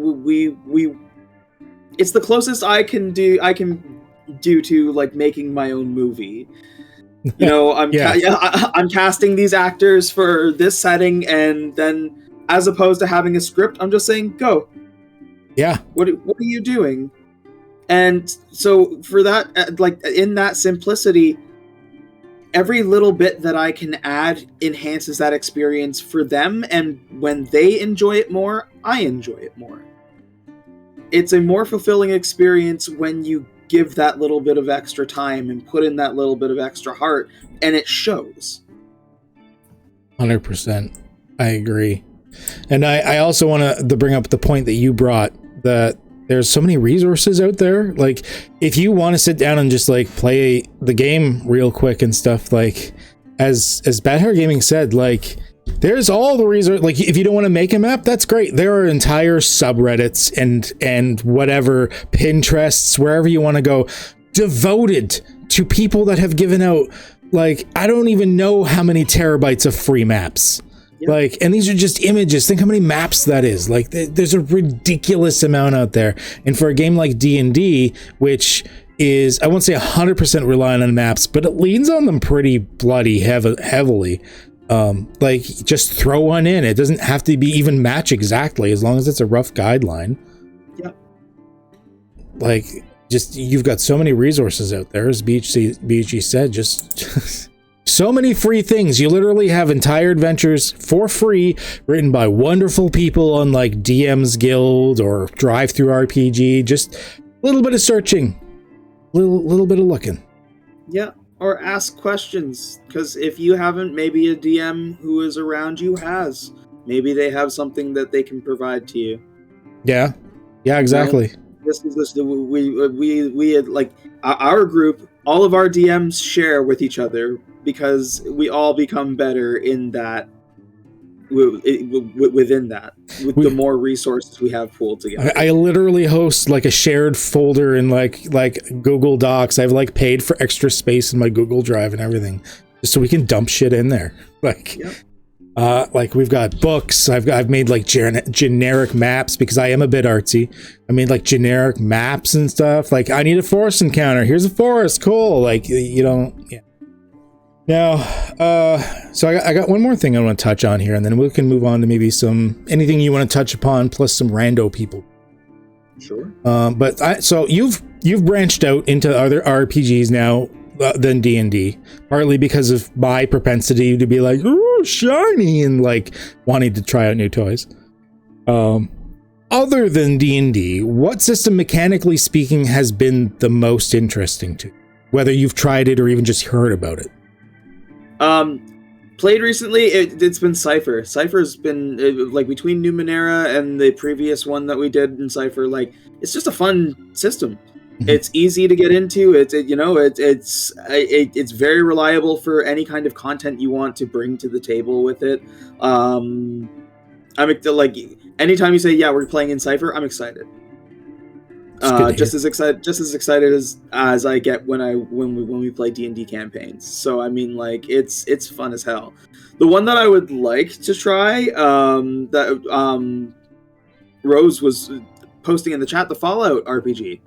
the closest I can do to like making my own movie. I'm casting these actors for this setting, and then as opposed to having a script, I'm just saying, go. Yeah. What are you doing? And so for that, like in that simplicity, every little bit that I can add enhances that experience for them, and when they enjoy it more, I enjoy it more. It's a more fulfilling experience when you give that little bit of extra time and put in that little bit of extra heart, and it shows. 100%. I agree. And I also want to bring up the point that you brought, that there's so many resources out there. Like, if you want to sit down and just like play the game real quick and stuff, like as BadHairGaming said, like there's all the resources. Like, if you don't want to make a map, that's great. There are entire subreddits and whatever, Pinterests, wherever you want to go, devoted to people that have given out, like, I don't even know how many terabytes of free maps. Yeah. Like, and these are just images. Think how many maps that is. Like, there's a ridiculous amount out there. And for a game like D&D, which is, I won't say 100% reliant on maps, but it leans on them pretty bloody heavily. Like, just throw one in. It doesn't have to be even match exactly, as long as it's a rough guideline. Yeah. Like, just, you've got so many resources out there, as BG said, just so many free things. You literally have entire adventures for free, written by wonderful people on like DM's Guild or Drive Through RPG. Just a little bit of searching, little bit of looking. Yeah, or ask questions, because if you haven't, maybe a DM who is around you has. Maybe they have something that they can provide to you. Yeah, exactly. This is we had, like, our group, all of our DMs share with each other, because we all become better in that, within that, with the more resources we have pooled together. I literally host like a shared folder in like Google Docs. I've like paid for extra space in my Google Drive and everything, just so we can dump shit in there. Like, yep. Like we've got books. I've made like generic maps, because I am a bit artsy. I made like generic maps and stuff. Like, I need a forest encounter. Here's a forest. Cool. Like, you don't. Yeah. Now, so I got one more thing I want to touch on here, and then we can move on to maybe anything you want to touch upon, plus some rando people. Sure. So you've branched out into other RPGs now than D&D, partly because of my propensity to be like, ooh, shiny, and like wanting to try out new toys. Other than D&D, what system, mechanically speaking, has been the most interesting to you? Whether you've tried it or even just heard about it. Played recently, it's been Cypher. Cypher's been, like, between Numenera and the previous one that we did in Cypher, like, it's just a fun system. Mm-hmm. It's easy to get into. It's very reliable for any kind of content you want to bring to the table with it. I'm like, anytime you say, yeah, we're playing in Cypher, I'm excited. Just as excited as I get when we play D&D campaigns. So I mean, like, it's fun as hell. The one that I would like to try, that Rose was posting in the chat, the Fallout RPG.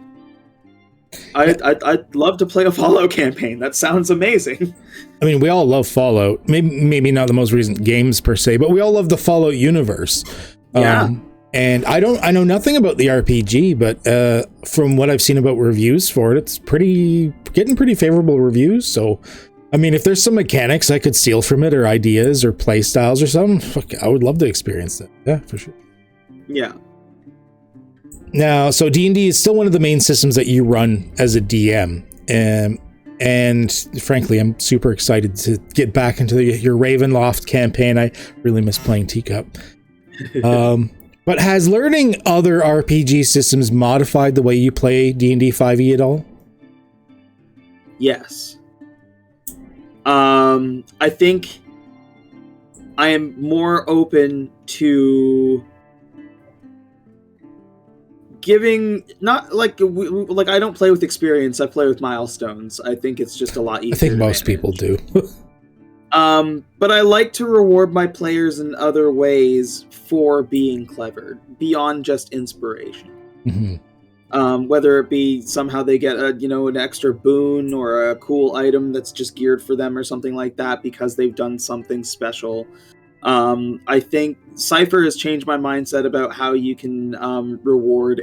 I'd love to play a Fallout campaign. That sounds amazing. I mean, we all love Fallout. Maybe not the most recent games per se, but we all love the Fallout universe. Yeah. And I know nothing about the RPG, but from what I've seen about reviews for it, it's getting pretty favorable reviews. So, I mean, if there's some mechanics I could steal from it, or ideas or play styles or something, I would love to experience that. Yeah, for sure. Yeah. Now, so D&D is still one of the main systems that you run as a DM. And frankly, I'm super excited to get back into your Ravenloft campaign. I really miss playing Teacup. But has learning other RPG systems modified the way you play D&D 5e at all? Yes. I think I am more open to giving, not like I don't play with experience, I play with milestones. I think it's just a lot easier. I think most people do. But I like to reward my players in other ways for being clever, beyond just inspiration. Mm-hmm. Whether it be somehow they get an extra boon or a cool item that's just geared for them or something like that because they've done something special. I think Cypher has changed my mindset about how you can reward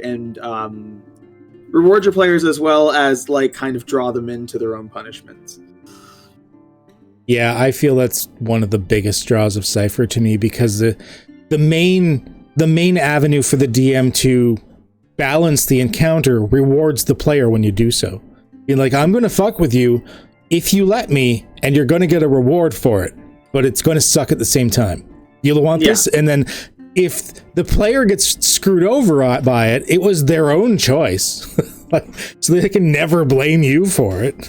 your players, as well as like kind of draw them into their own punishments. Yeah, I feel that's one of the biggest draws of Cypher to me, because the main avenue for the DM to balance the encounter rewards the player when you do so. You're like, I'm going to fuck with you if you let me, and you're going to get a reward for it, but it's going to suck at the same time. You'll want this, and then if the player gets screwed over by it, it was their own choice. So they can never blame you for it.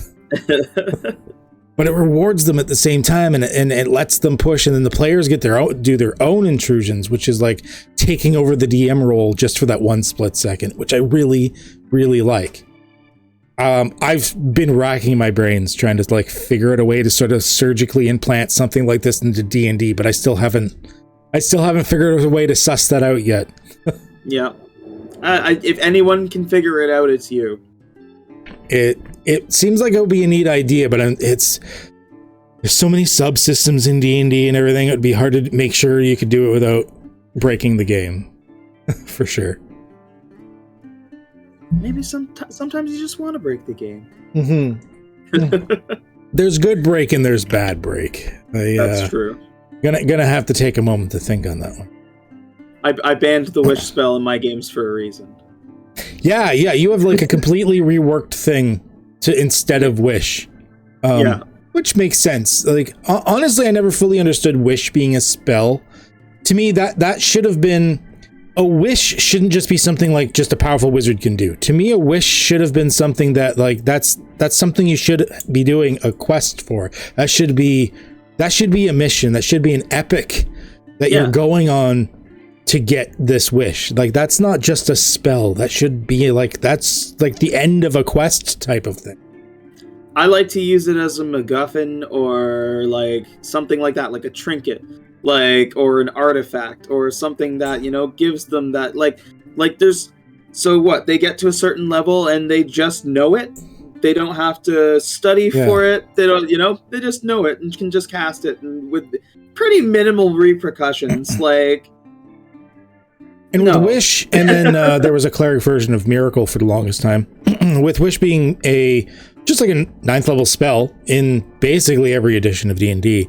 But it rewards them at the same time, and it lets them push, and then the players get do their own intrusions, which is like taking over the DM role just for that one split second, which I really, really like. I've been racking my brains trying to like figure out a way to sort of surgically implant something like this into D&D, but I still haven't figured out a way to suss that out yet. Yeah. If anyone can figure it out, it's you. It seems like it would be a neat idea, but there's so many subsystems in D&D and everything. It would be hard to make sure you could do it without breaking the game. For sure. Maybe sometimes you just want to break the game. Mm-hmm. There's good break and there's bad break. That's true. Gonna have to take a moment to think on that one. I banned the wish spell in my games for a reason. Yeah, you have like a completely reworked thing to instead of wish. Which makes sense. Like honestly, I never fully understood wish being a spell. To me, that should have been a wish. Shouldn't just be something like just a powerful wizard can do. To me, a wish should have been something that like that's something you should be doing a quest for. That should be a mission. That should be an epic that you're going on to get this wish. Like that's not just a spell. That should be like that's like the end of a quest type of thing. I like to use it as a MacGuffin or like something like that, like a trinket, like or an artifact or something that, you know, gives them that like there's so what they get to a certain level and they just know it. They don't have to study for it. They don't, you know, they just know it and can just cast it and with pretty minimal repercussions. Like and with Wish, and then there was a cleric version of Miracle for the longest time. With Wish being just like a 9th level spell in basically every edition of D&D,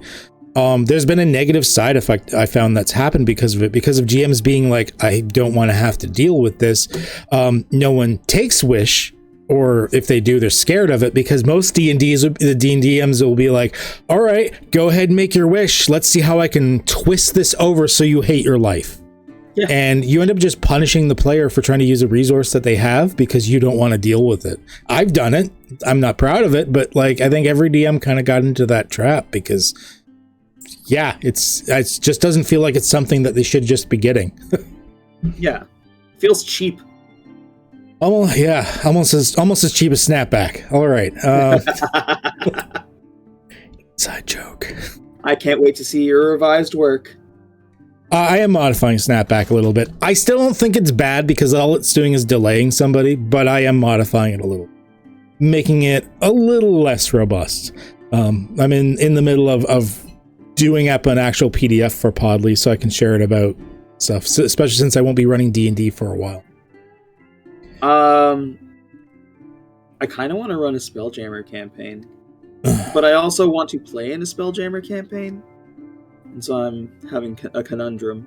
there's been a negative side effect I found that's happened because of it, because of GMs being like, I don't want to have to deal with this. No one takes Wish, or if they do, they're scared of it, because most D&DMs will be like, all right, go ahead and make your wish. Let's see how I can twist this over so you hate your life. Yeah. And you end up just punishing the player for trying to use a resource that they have because you don't want to deal with it. I've done it. I'm not proud of it, but like I think every DM kind of got into that trap because, yeah, it just doesn't feel like it's something that they should just be getting. Yeah, feels cheap. Almost as cheap as Snapback. All right. Inside joke. I can't wait to see your revised work. I am modifying Snapback a little bit. I still don't think it's bad because all it's doing is delaying somebody, but I am modifying it a little, making it a little less robust. I'm in the middle of doing up an actual PDF for Podly so I can share it about stuff, especially since I won't be running D&D for a while. I kind of want to run a Spelljammer campaign, but I also want to play in a Spelljammer campaign. And so I'm having a conundrum.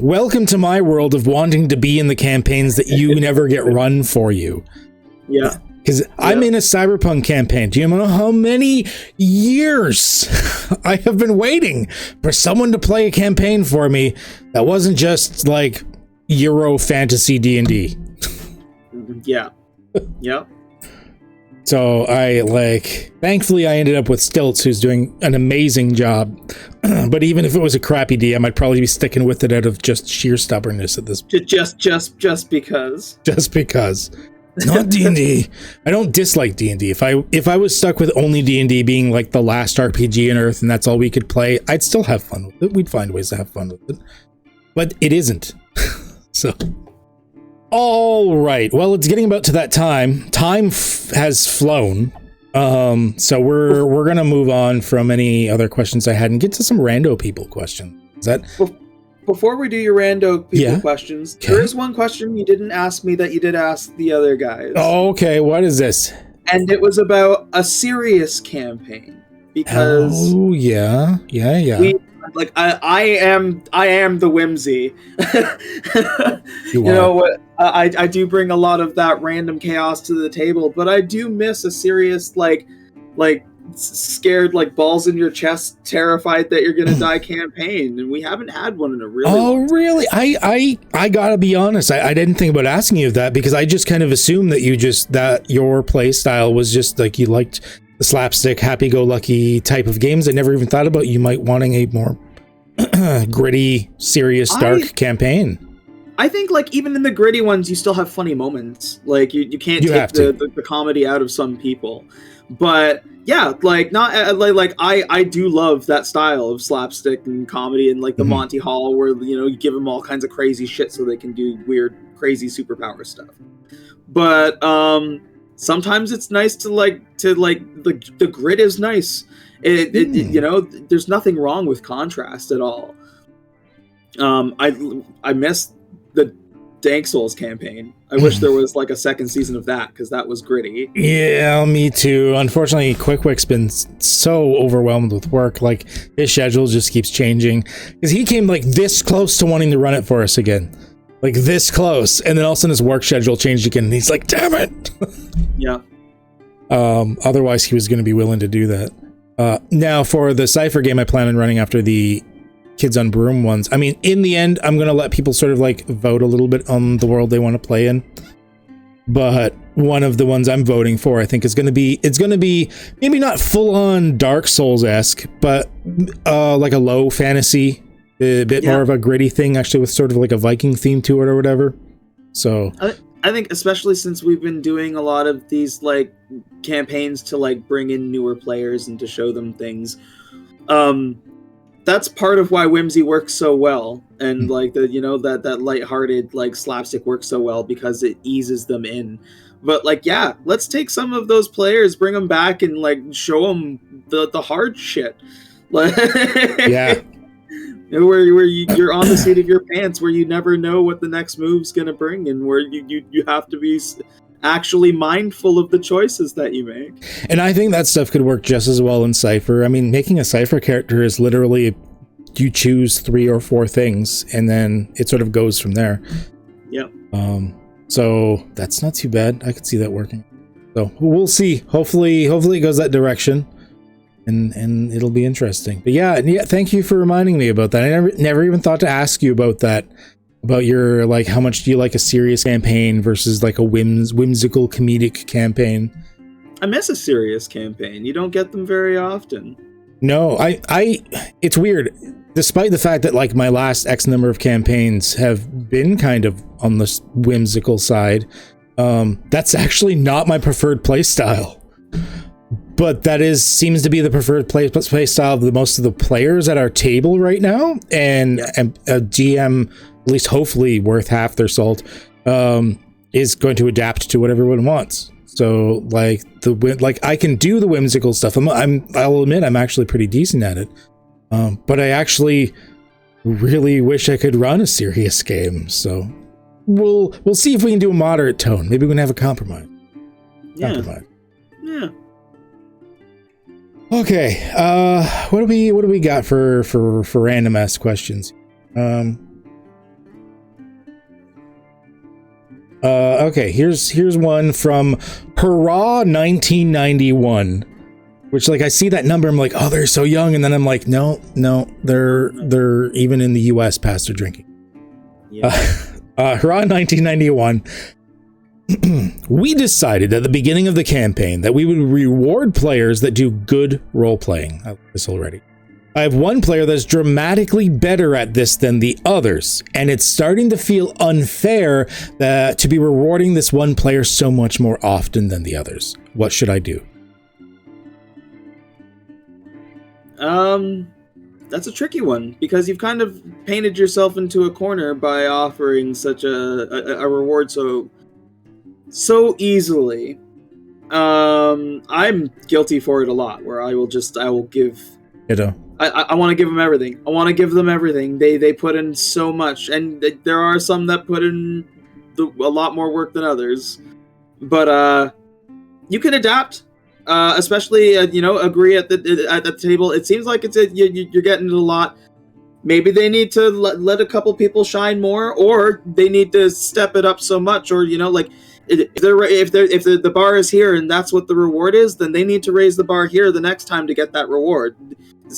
Welcome to my world of wanting to be in the campaigns that you never get run for you. Yeah. Because I'm in a Cyberpunk campaign. Do you know how many years I have been waiting for someone to play a campaign for me that wasn't just like Euro fantasy D&D? Yeah. Yeah. So thankfully I ended up with Stilts, who's doing an amazing job. But even if it was a crappy DM, I'd probably be sticking with it out of just sheer stubbornness at this point. Just because. Just because. Not D&D. I don't dislike D&D. If I was stuck with only D&D being like the last RPG on Earth and that's all we could play, I'd still have fun with it. We'd find ways to have fun with it. But it isn't. So... All right. Well, it's getting about to that time. Time has flown. So we're gonna move on from any other questions I had and get to some rando people questions. Is that before we do your rando people questions? Okay. There is one question you didn't ask me that you did ask the other guys. Oh, okay. What is this? And it was about a serious campaign because. Oh yeah. I am the whimsy. You know what? I do bring a lot of that random chaos to the table, but I do miss a serious like scared, like balls in your chest, terrified that you're gonna die campaign, and we haven't had one in a really long time. Really? I gotta be honest, I didn't think about asking you that because I just kind of assumed that your play style was just like you liked the slapstick, happy-go-lucky type of games. I never even thought about you might wanting a more gritty, serious, dark campaign. I think like even in the gritty ones, you still have funny moments. Like you can't take the comedy out of some people, but yeah, like not like I do love that style of slapstick and comedy and like the Monty Hall where you give them all kinds of crazy shit so they can do weird, crazy superpower stuff. But sometimes it's nice to the grit is nice. It there's nothing wrong with contrast at all. I miss the Dank Souls campaign. I wish there was like a second season of that because that was gritty. Yeah, me too. Unfortunately, Quickwick's been so overwhelmed with work. Like his schedule just keeps changing because he came like this close to wanting to run it for us again, like this close, and then all of a sudden his work schedule changed again. And he's like, "Damn it!" Yeah. Otherwise, he was going to be willing to do that. Now for the Cypher game, I plan on running after the Kids on Broom ones. I mean, in the end, I'm gonna let people sort of like vote a little bit on the world they want to play in. But one of the ones I'm voting for, I think, it's gonna be maybe not full on Dark Souls-esque, but like a low fantasy, a bit more of a gritty thing, actually, with sort of like a Viking theme to it or whatever. So I think especially since we've been doing a lot of these like campaigns to like bring in newer players and to show them things. That's part of why Whimsy works so well, and like that lighthearted like slapstick works so well because it eases them in. But like, yeah, let's take some of those players, bring them back, and like show them the hard shit. Like, yeah, where you're on the seat of your pants, where you never know what the next move's gonna bring, and where you have to be actually mindful of the choices that you make. And I think that stuff could work just as well in Cypher. I mean, making a Cypher character is literally you choose 3 or 4 things and then it sort of goes from there. Yeah. So that's not too bad. I could see that working. So we'll see. Hopefully it goes that direction and it'll be interesting. But yeah, thank you for reminding me about that. I never even thought to ask you about that. About your, like, how much do you like a serious campaign versus like a whimsical comedic campaign? I miss a serious campaign. You don't get them very often. No, it's weird. Despite the fact that like my last X number of campaigns have been kind of on the whimsical side, that's actually not my preferred play style. But that seems to be the preferred play style of most of the players at our table right now, and a GM, at least hopefully worth half their salt, is going to adapt to what everyone wants. So like I can do the whimsical stuff. I'll admit I'm actually pretty decent at it. But I actually really wish I could run a serious game. So we'll see if we can do a moderate tone. Maybe we can have a compromise. Yeah. Okay. What do we got for random ass questions? Okay, here's one from Hurrah 1991, which like I see that number, I'm like, oh, they're so young, and then I'm like, no, they're even in the US past their drinking. Yeah. Hurrah 1991. We decided at the beginning of the campaign that we would reward players that do good role playing. I like this already. I have one player that's dramatically better at this than the others, and it's starting to feel unfair to be rewarding this one player so much more often than the others. What should I do? That's a tricky one, because you've kind of painted yourself into a corner by offering such a reward so easily. I'm guilty for it a lot, where I will give... I want to give them everything. I want to give them everything. They put in so much, and there are some that put in a lot more work than others. But you can adapt, especially agree at the table. It seems like you're getting it a lot. Maybe they need to let a couple people shine more, or they need to step it up so much, or if the bar is here and that's what the reward is, then they need to raise the bar here the next time to get that reward.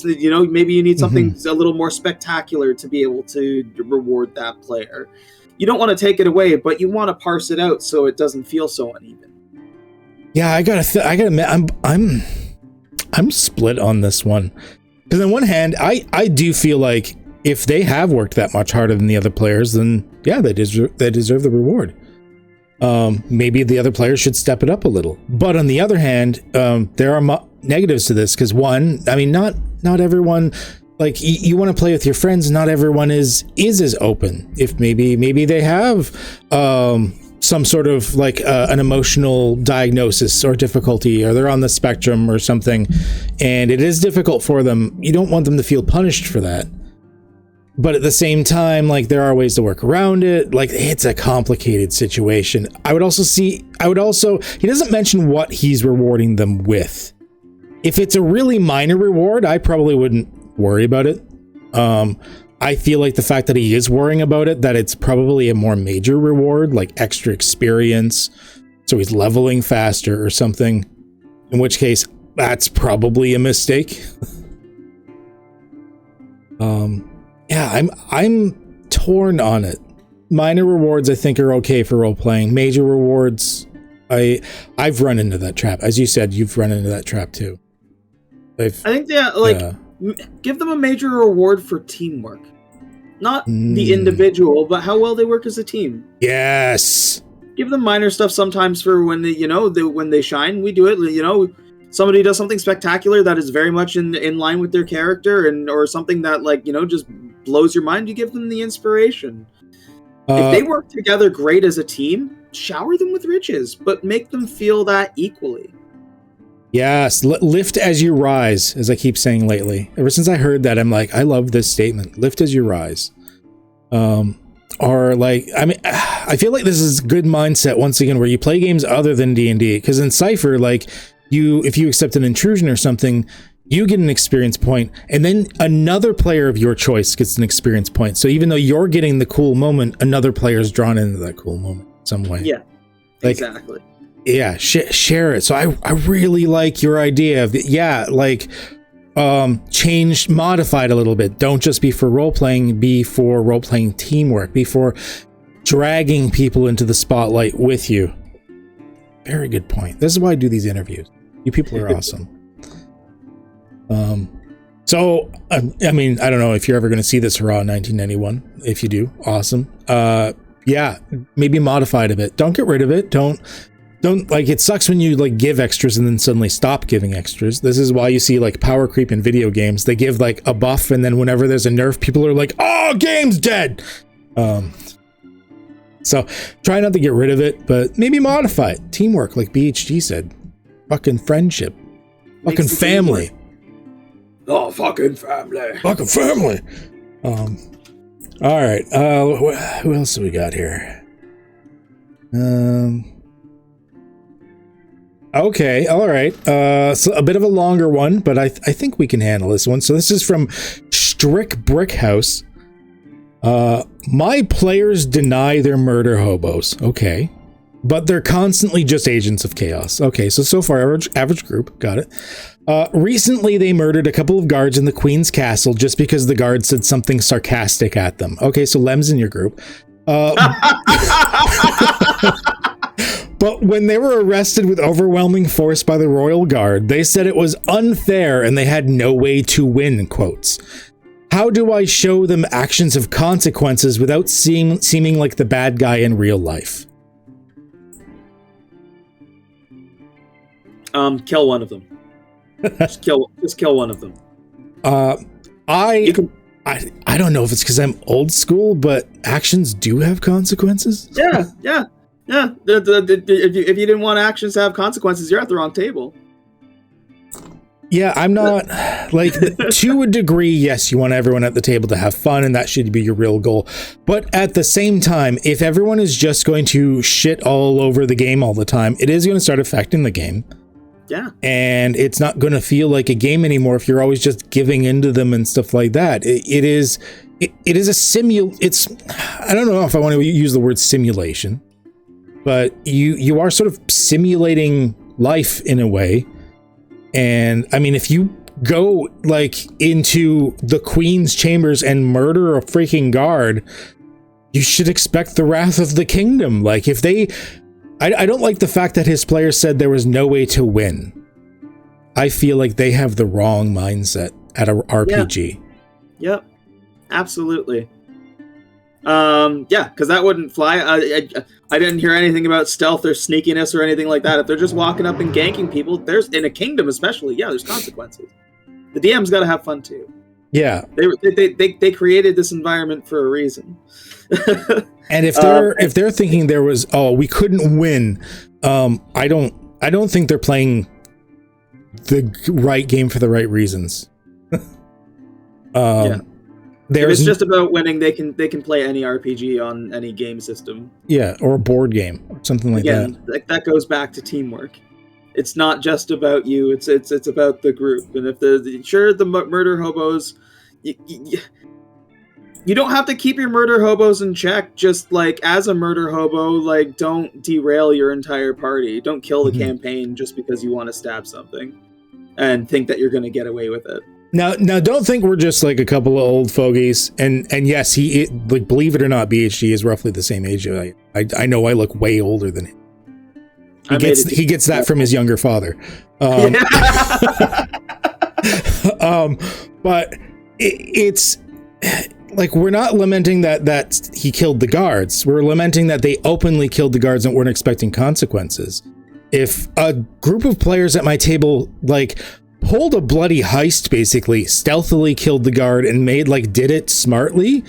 Maybe you need something a little more spectacular to be able to reward that player. You don't want to take it away, but you want to parse it out so it doesn't feel so uneven. Yeah, I gotta admit, I'm split on this one. Because on one hand, I do feel like if they have worked that much harder than the other players, then yeah, they deserve the reward. Maybe the other players should step it up a little. But on the other hand, there are negatives to this, because one, I mean, not everyone, like, you want to play with your friends, not everyone is as open. If maybe they have some sort of like an emotional diagnosis or difficulty, or they're on the spectrum or something, and it is difficult for them. You don't want them to feel punished for that. But at the same time, like, there are ways to work around it. Like, it's a complicated situation. He doesn't mention what he's rewarding them with. If it's a really minor reward, I probably wouldn't worry about it. I feel like the fact that he is worrying about it, that it's probably a more major reward, like extra experience, so he's leveling faster or something, in which case that's probably a mistake. Yeah, I'm torn on it. Minor rewards, I think, are okay for role-playing. Major rewards, I've run into that trap. As you said, you've run into that trap too. I think, give them a major reward for teamwork. Not the individual, but how well they work as a team. Yes. Give them minor stuff sometimes for when when they shine. We do it, somebody does something spectacular that is very much in line with their character, or something that just blows your mind. You give them the inspiration. If they work together great as a team, shower them with riches, but make them feel that equally. Yes, lift as you rise, as I keep saying lately. Ever since I heard that, I'm like, I love this statement. Lift as you rise. Or like, I mean, I feel like this is good mindset once again, where you play games other than D&D. Because in Cypher, like, if you accept an intrusion or something, you get an experience point, and then another player of your choice gets an experience point. So even though you're getting the cool moment, another player is drawn into that cool moment some way. Yeah, like, exactly. Yeah, share it. So I really like your idea of changed, modified a little bit. Don't just be for role-playing, be for role-playing teamwork, be for dragging people into the spotlight with you. Very good point. This is why I do these interviews. You people are awesome. So, I mean, I don't know if you're ever going to see this Raw 1991. If you do, awesome. Yeah, maybe modify it a bit. Don't get rid of it. Don't like, it sucks when you like give extras and then suddenly stop giving extras. This is why you see like power creep in video games. They give like a buff, and then whenever there's a nerf, people are like, oh, game's dead. So try not to get rid of it, but maybe modify it. Teamwork, like BHG said. Fucking friendship. Fucking family. Oh, fucking family. Fucking family. All right. Who else do we got here? Okay. All right. So a bit of a longer one, but I think we can handle this one. So this is from Strick Brickhouse. My players deny they're murder hobos. Okay. But they're constantly just agents of chaos. Okay, so far, average group. Got it. Recently, they murdered a couple of guards in the Queen's Castle just because the guards said something sarcastic at them. Okay, so Lem's in your group. But when they were arrested with overwhelming force by the Royal Guard, they said it was unfair and they had no way to win, quotes. How do I show them actions of consequences without seeming like the bad guy in real life? Kill one of them. just kill one of them. I don't know if it's because I'm old school, but actions do have consequences. Yeah. If you didn't want actions to have consequences, you're at the wrong table. Yeah, I'm not like, to a degree, yes, you want everyone at the table to have fun, and that should be your real goal. But at the same time, if everyone is just going to shit all over the game all the time, it is going to start affecting the game. Yeah. And it's not going to feel like a game anymore if you're always just giving into them and stuff like that. It is a it's, I don't know if I want to use the word simulation, but you are sort of simulating life in a way. And I mean, if you go like into the Queen's chambers and murder a freaking guard, you should expect the wrath of the kingdom. Like, if they, I don't like the fact that his players said there was no way to win. I feel like they have the wrong mindset at a RPG. Yep. Absolutely. Yeah, because that wouldn't fly. I didn't hear anything about stealth or sneakiness or anything like that. If they're just walking up and ganking people, there's in a kingdom especially, yeah, there's consequences. The DM's got to have fun too. Yeah, they created this environment for a reason. And if they're thinking there was, we couldn't win, I don't think they're playing the right game for the right reasons. Yeah. If it's just about winning, they can play any RPG on any game system. Yeah, or a board game or something like that. That goes back to teamwork. It's not just about you. It's about the group. And if the murder hobos, you don't have to keep your murder hobos in check. Just like as a murder hobo, like don't derail your entire party. Don't kill the campaign just because you want to stab something and think that you're going to get away with it. Now, don't think we're just like a couple of old fogies. And yes, like believe it or not, BHG is roughly the same age. I know I look way older than him. He gets that from his younger father. But it's like we're not lamenting that he killed the guards. We're lamenting that they openly killed the guards and weren't expecting consequences. If a group of players at my table like pulled a bloody heist, basically stealthily killed the guard and did it smartly,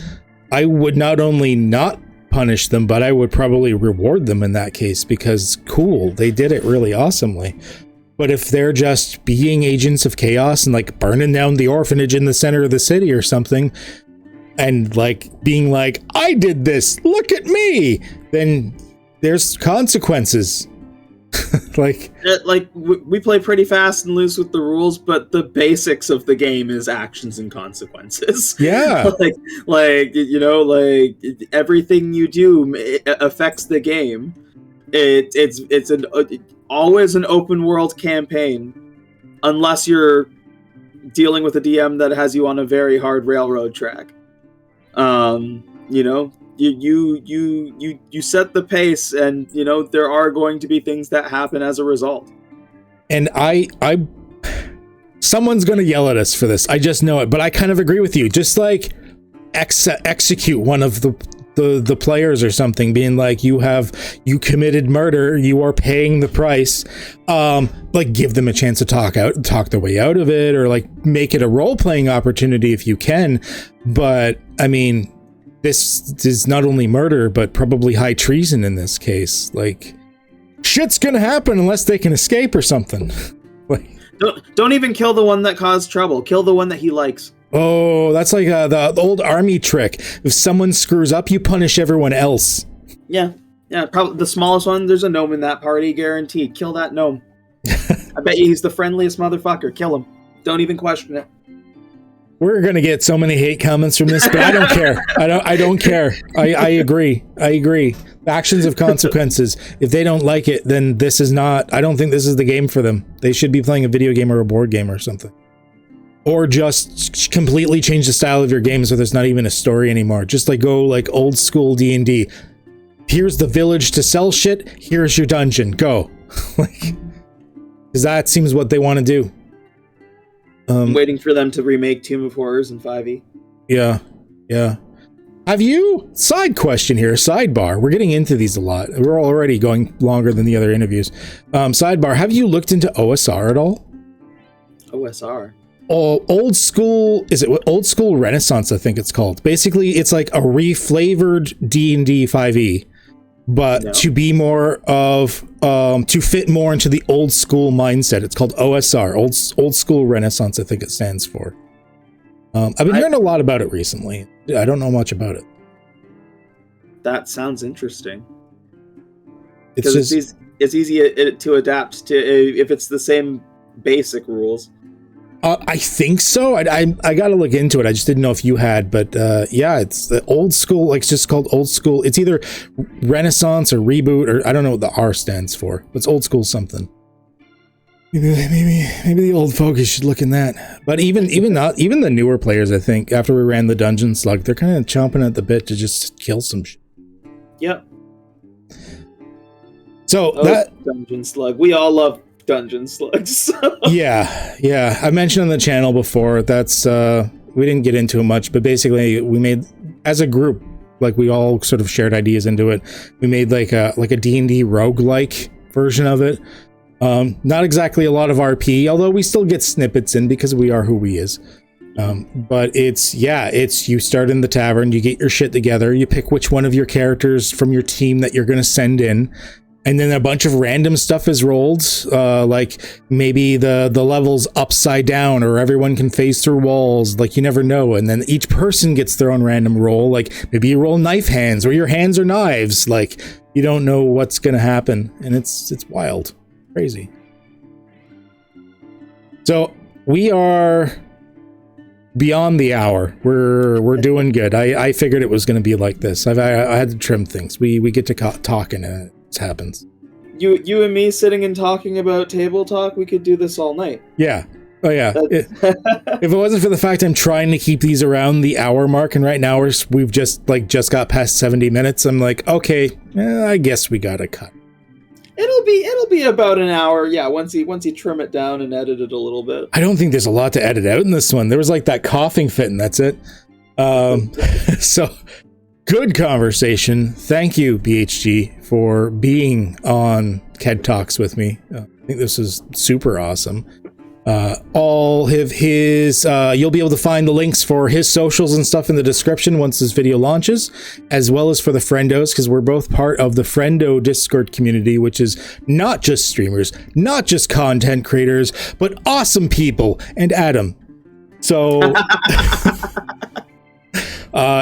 I would not only not punish them, but I would probably reward them in that case because cool, they did it really awesomely. But if they're just being agents of chaos and like burning down the orphanage in the center of the city or something and like being like, I did this, look at me, then there's consequences. We play pretty fast and loose with the rules, but the basics of the game is actions and consequences. Yeah. Everything you do affects the game. It's always an open world campaign, unless you're dealing with a DM that has you on a very hard railroad track. You set the pace, and there are going to be things that happen as a result. And someone's going to yell at us for this. I just know it, but I kind of agree with you. Just like execute one of the players or something, being like, you committed murder, you are paying the price. Like give them a chance to talk their way out of it, or like make it a role-playing opportunity if you can. But I mean, this is not only murder, but probably high treason in this case. Like, shit's gonna happen unless they can escape or something. Don't even kill the one that caused trouble. Kill the one that he likes. Oh, that's like the old army trick. If someone screws up, you punish everyone else. Yeah. Probably the smallest one. There's a gnome in that party, guaranteed. Kill that gnome. I bet you he's the friendliest motherfucker. Kill him. Don't even question it. We're gonna get so many hate comments from this, but I don't care. I don't care. I agree. Actions have consequences. If they don't like it, then this is not. I don't think this is the game for them. They should be playing a video game or a board game or something, or just completely change the style of your game so there's not even a story anymore. Just like go like old school D&D. Here's the village to sell shit. Here's your dungeon. Go, because that seems what they want to do. I'm waiting for them to remake Tomb of Horrors in 5e. Yeah. Have you, side question here, sidebar, we're getting into these a lot. We're already going longer than the other interviews. Sidebar, have you looked into OSR at all? OSR? Old school, is it Old School Renaissance, I think it's called. Basically, it's like a reflavored D&D 5e. But to be more of, to fit more into the old school mindset. It's called OSR, Old School Renaissance, I think it stands for. I've been hearing a lot about it recently. I don't know much about it. That sounds interesting. Because it's easy to adapt to if it's the same basic rules. I think so. I got to look into it. I just didn't know if you had, but yeah, it's the old school. Like it's just called old school. It's either Renaissance or reboot, or I don't know what the R stands for. But it's old school something. Maybe the old folks should look in that. But even the newer players, I think, after we ran the dungeon slug, they're kind of chomping at the bit to just kill some shit. Yep. So that dungeon slug, we all love dungeon slugs. yeah. I mentioned on the channel before, that's we didn't get into it much, but basically we made, as a group, like we all sort of shared ideas into it. We made like a D&D roguelike version of it. Not exactly a lot of RP, although we still get snippets in because we are who we is. But it's you start in the tavern, you get your shit together, you pick which one of your characters from your team that you're going to send in, and then a bunch of random stuff is rolled, like maybe the level's upside down, or everyone can phase through walls, like you never know. And then each person gets their own random roll, like maybe you roll knife hands, or your hands are knives, like you don't know what's going to happen, and it's wild, crazy. So we are beyond the hour. We're doing good. I figured it was going to be like this. I had to trim things. We get to talking, and it happens. You and me sitting and talking about table talk, we could do this all night. Yeah. Oh yeah. If it wasn't for the fact I'm trying to keep these around the hour mark, and right now we've just got past 70 minutes, I'm like, okay, I guess we gotta cut. It'll be about an hour, yeah, once you trim it down and edit it a little bit. I don't think there's a lot to edit out in this one. There was like that coughing fit, and that's it. So good conversation. Thank you, BHG, for being on QEDTalks with me. I think this is super awesome. All of his, you'll be able to find the links for his socials and stuff in the description once this video launches, as well as for the Friendos, because we're both part of the Friendo Discord community, which is not just streamers, not just content creators, but awesome people, and Adam. So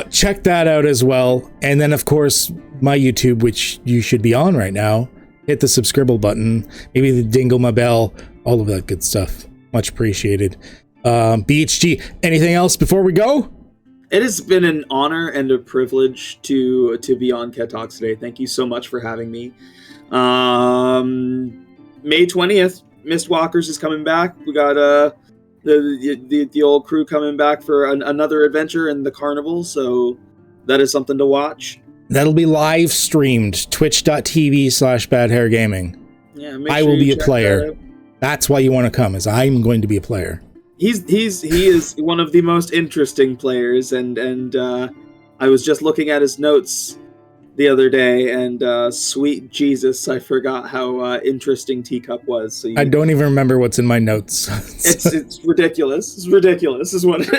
check that out as well. And then, of course, my YouTube, which you should be on right now. Hit the subscribe button, maybe the dingle my bell, all of that good stuff. Much appreciated. BHG, anything else before we go? It has been an honor and a privilege to be on QEDTalks today. Thank you so much for having me. May 20th, Mistwalkers is coming back. We got the old crew coming back for another adventure in the carnival, so that is something to watch. That'll be live streamed, twitch.tv/BadHairGaming. Yeah, I will be a player. That's why you want to come, is I'm going to be a player. He is one of the most interesting players, and I was just looking at his notes the other day, and sweet Jesus, I forgot how interesting Teacup was. So I don't even remember what's in my notes. It's ridiculous. It's ridiculous, is what it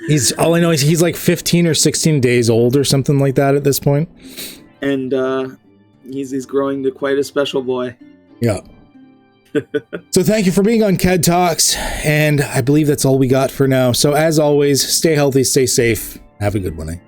is. All I know is he's like 15 or 16 days old or something like that at this point, and he's growing to quite a special boy. Yeah. So thank you for being on QEDTalks, and I believe that's all we got for now. So as always, stay healthy, stay safe, have a good one.